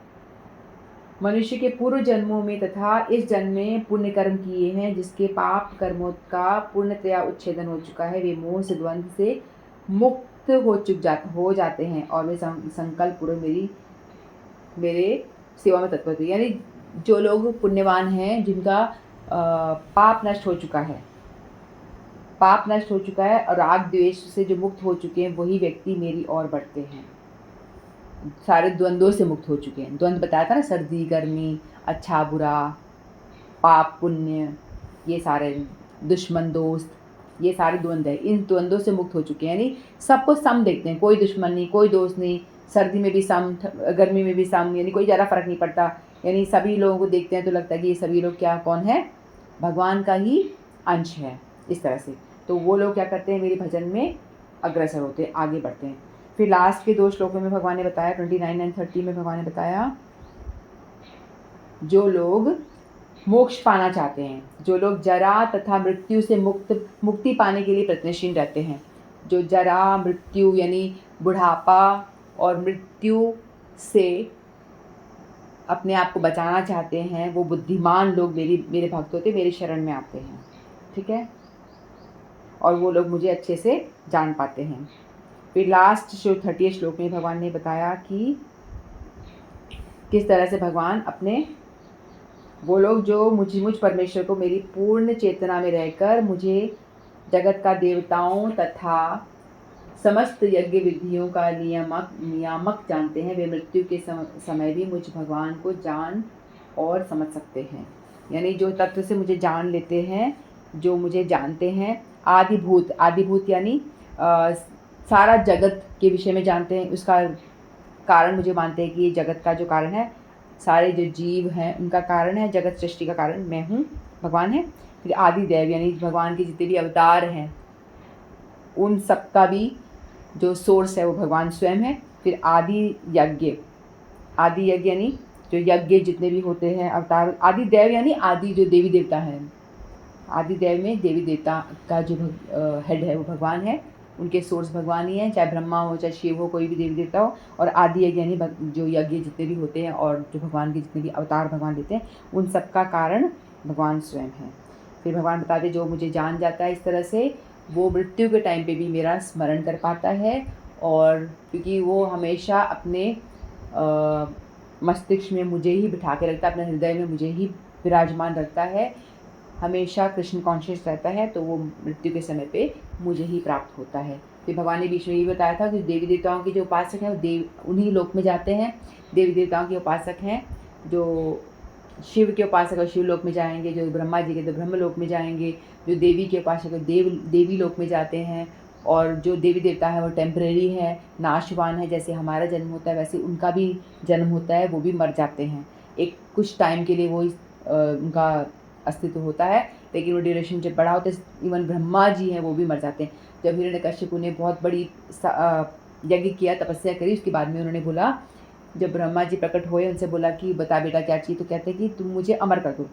मनुष्य के पूर्व जन्मों में तथा इस जन्म में पुण्य कर्म किए हैं, जिसके पाप कर्मों का पूर्णतया उच्छेदन हो चुका है, वे मोह से, द्वंद्व से मुक्त हो जाते हैं और वे संकल्प पूर्वक मेरे सेवा में तत्पर थे। यानी जो लोग पुण्यवान हैं, जिनका पाप नष्ट हो चुका है और राग द्वेष से जो मुक्त हो चुके हैं, वही व्यक्ति मेरी ओर बढ़ते हैं। सारे द्वंद्वों से मुक्त हो चुके हैं। द्वंद्व बताया था ना, सर्दी गर्मी, अच्छा बुरा, पाप पुण्य, ये सारे दुश्मन दोस्त, ये सारे द्वंद्व है। इन द्वंद्वों से मुक्त हो चुके हैं, यानी सबको सम देखते हैं, कोई दुश्मन नहीं, कोई दोस्त नहीं, सर्दी में भी सम, गर्मी में भी सम, यानी कोई ज़्यादा फर्क नहीं पड़ता। यानी सभी लोगों को देखते हैं तो लगता है कि ये सभी लोग कौन है, भगवान का ही अंश है। इस तरह से तो वो लोग क्या करते हैं, मेरे भजन में अग्रसर होते हैं, आगे बढ़ते हैं। फिर लास्ट के 2 श्लोकों में भगवान ने बताया, 29 और 30 में भगवान ने बताया, जो लोग मोक्ष पाना चाहते हैं, जो लोग जरा तथा मृत्यु से मुक्ति पाने के लिए प्रयत्नशील रहते हैं, जो जरा मृत्यु यानी बुढ़ापा और मृत्यु से अपने आप को बचाना चाहते हैं, वो बुद्धिमान लोग मेरे भक्त होते, मेरे शरण में आते हैं। ठीक है। और वो लोग मुझे अच्छे से जान पाते हैं। फिर लास्ट 30 श्लोक में भगवान ने बताया कि किस तरह से भगवान वो लोग जो मुझ परमेश्वर को मेरी पूर्ण चेतना में रहकर मुझे जगत का देवताओं तथा समस्त यज्ञ विधियों का नियामक जानते हैं, वे मृत्यु के समय भी मुझ भगवान को जान और समझ सकते हैं। यानी जो तत्व से मुझे जान लेते हैं, जो मुझे जानते हैं, आदिभूत यानी सारा जगत के विषय में जानते हैं, उसका कारण मुझे मानते हैं कि ये जगत का जो कारण है, सारे जो जीव हैं उनका कारण है, जगत सृष्टि का कारण मैं हूँ, भगवान है। फिर आदि देव यानी भगवान के जितने भी अवतार हैं उन सब का भी जो सोर्स है वो भगवान स्वयं है। फिर आदि यज्ञ यानी जो यज्ञ जितने भी होते हैं अवतार, आदि देव यानी आदि जो देवी देवता हैं, आदि देव में देवी देवता का जो हेड है वो भगवान है, उनके सोर्स भगवान ही हैं, चाहे ब्रह्मा हो चाहे शिव हो, कोई भी देवी देवता हो। और आदि यज्ञ यानी जो यज्ञ जितने भी होते हैं और जो भगवान के जितने भी अवतार भगवान देते हैं उन सब का कारण भगवान स्वयं है। फिर भगवान बताते जो मुझे जान जाता है इस तरह से वो मृत्यु के टाइम पे भी मेरा स्मरण कर पाता है, और क्योंकि वो हमेशा अपने मस्तिष्क में मुझे ही बिठा के रखता है, अपने हृदय में मुझे ही विराजमान रखता है, हमेशा कृष्ण कॉन्शियस रहता है, तो वो मृत्यु के समय पे मुझे ही प्राप्त होता है। फिर भगवान ने बीच में ये बताया था कि देवी देवताओं के जो उपासक हैं वो देव उन्हीं लोक में जाते हैं। देवी देवताओं के उपासक हैं जो शिव के उपासक है शिव लोक में जाएंगे, जो ब्रह्मा जी के तो ब्रह्म लोक में जाएंगे, जो देवी के उपासक है देवी लोक में जाते हैं, और जो देवी देवता है वो टेम्परेरी है, नाशवान है, जैसे हमारा जन्म होता है वैसे उनका भी जन्म होता है, वो भी मर जाते हैं। एक कुछ टाइम के लिए वो उनका अस्तित्व होता है, लेकिन वो ड्यूरेशन जब बड़ा होता है, इवन ब्रह्मा जी हैं वो भी मर जाते हैं। जब हिरण्यकश्यपु ने बहुत बड़ी यज्ञ किया, तपस्या करी, उसके बाद में उन्होंने बोला, जब ब्रह्मा जी प्रकट हुए उनसे बोला कि बता बेटा क्या चाहिए, तो कहते हैं कि तुम मुझे अमर कर दो।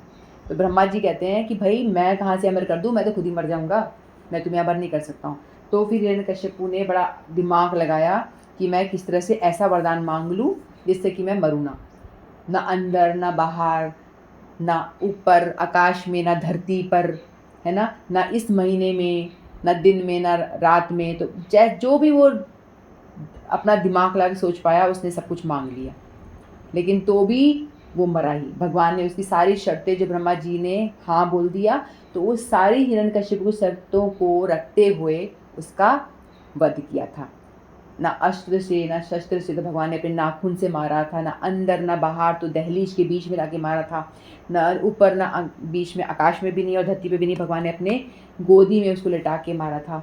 तो ब्रह्मा जी कहते हैं कि भाई मैं कहाँ से अमर कर दूँ, मैं तो खुद ही मर जाऊँगा, मैं तुम्हें अमर नहीं कर सकता हूँ। तो फिर हिरण्यकश्यपु ने बड़ा दिमाग लगाया कि मैं किस तरह से ऐसा वरदान मांग लूँ जिससे कि मैं मरूँ ना अंदर ना बाहर, ना ऊपर आकाश में ना धरती पर, है ना इस महीने में ना दिन में ना रात में। तो जो भी वो अपना दिमाग लगा के सोच पाया उसने सब कुछ मांग लिया, लेकिन तो भी वो मरा ही। भगवान ने उसकी सारी शर्तें जो ब्रह्मा जी ने हाँ बोल दिया, तो वो सारी हिरण्यकश्यप की शर्तों को रखते हुए उसका वध किया था। ना अस्त्र से ना शस्त्र से, तो भगवान ने अपने नाखून से मारा था, ना अंदर ना बाहर, तो दहलीज के बीच में लाके मारा था, ना ऊपर ना बीच में आकाश में भी नहीं और धरती पे भी नहीं, भगवान ने अपने गोदी में उसको लिटा के मारा था।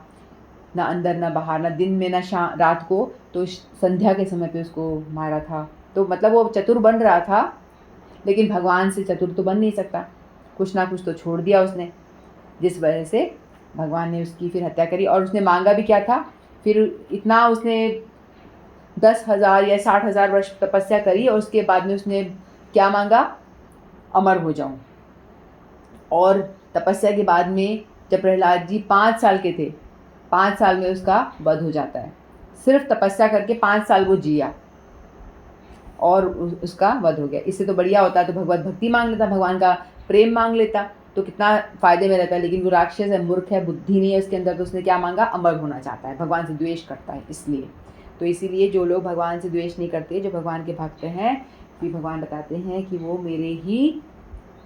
ना अंदर ना बाहर, ना दिन में ना रात को, तो संध्या के समय पे उसको मारा था। तो मतलब वो चतुर बन रहा था, लेकिन भगवान से चतुर तो बन नहीं सकता, कुछ ना कुछ तो छोड़ दिया उसने, जिस वजह से भगवान ने उसकी फिर हत्या करी। और उसने मांगा भी क्या था, फिर इतना उसने 10,000 या 60,000 वर्ष तपस्या करी, और उसके बाद में उसने क्या मांगा, अमर हो जाऊं। और तपस्या के बाद में जब प्रहलाद जी 5 साल के थे, 5 साल में उसका वध हो जाता है। सिर्फ तपस्या करके 5 साल वो जिया और उसका वध हो गया। इससे तो बढ़िया होता तो भगवत भक्ति मांग लेता, भगवान का प्रेम मांग लेता, तो कितना फायदे में रहता है। लेकिन वो राक्षस है, मूर्ख है, बुद्धि नहीं है उसके अंदर, तो उसने क्या मांगा, अमर होना चाहता है, भगवान से द्वेष करता है इसलिए। तो इसीलिए जो लोग भगवान से द्वेष नहीं करते, जो भगवान के भक्त हैं, भी भगवान बताते हैं कि वो मेरे ही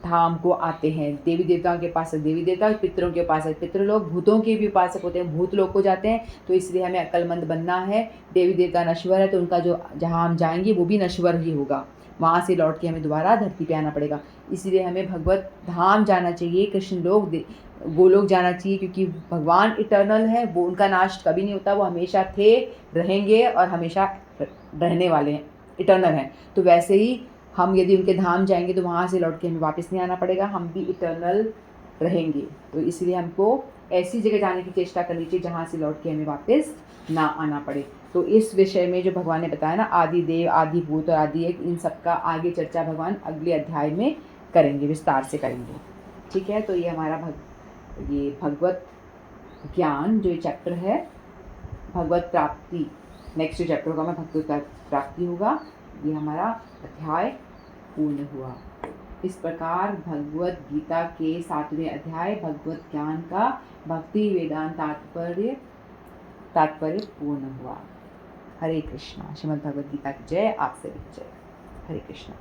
धाम को आते हैं। देवी देवताओं के उपासक देवी देवता, पितरों के उपासक पितृ लोग, भूतों के भी उपासक होते हैं, भूत लोग को जाते हैं। तो इसलिए हमें अक्लमंद बनना है। देवी देवता नश्वर है, तो उनका जो जहाँ हम जाएंगे वो भी नश्वर ही होगा, वहाँ से लौट के हमें दोबारा धरती पे आना पड़ेगा। इसलिए हमें भगवत धाम जाना चाहिए, कृष्ण लोग गोलोक जाना चाहिए, क्योंकि भगवान इटर्नल है, वो उनका नाश कभी नहीं होता, वो हमेशा थे, रहेंगे और हमेशा रहने वाले हैं, इटर्नल हैं। तो वैसे ही हम यदि उनके धाम जाएंगे तो वहाँ से लौट के हमें वापस नहीं आना पड़ेगा, हम भी इटर्नल रहेंगे। तो इसलिए हमको ऐसी जगह जाने की चेष्टा करनी चाहिए जहाँ से लौट के हमें वापस ना आना पड़े। तो इस विषय में जो भगवान ने बताया ना, आदि देव, आदि भूत और आदि एक, इन सब का आगे चर्चा भगवान अगले अध्याय में करेंगे, विस्तार से करेंगे। ठीक है, तो ये हमारा ये भगवत ज्ञान जो ये चैप्टर है, भगवत प्राप्ति, नेक्स्ट चैप्टर होगा मैं भगवत प्राप्ति होगा, ये हमारा अध्याय पूर्ण हुआ। इस प्रकार भगवत गीता के 7वें अध्याय भगवत ज्ञान का भक्ति वेदांत तात्पर्य पूर्ण हुआ। हरे कृष्णा। श्रीमद् भगवद गीता की जय। आप सभी जय। हरे कृष्णा।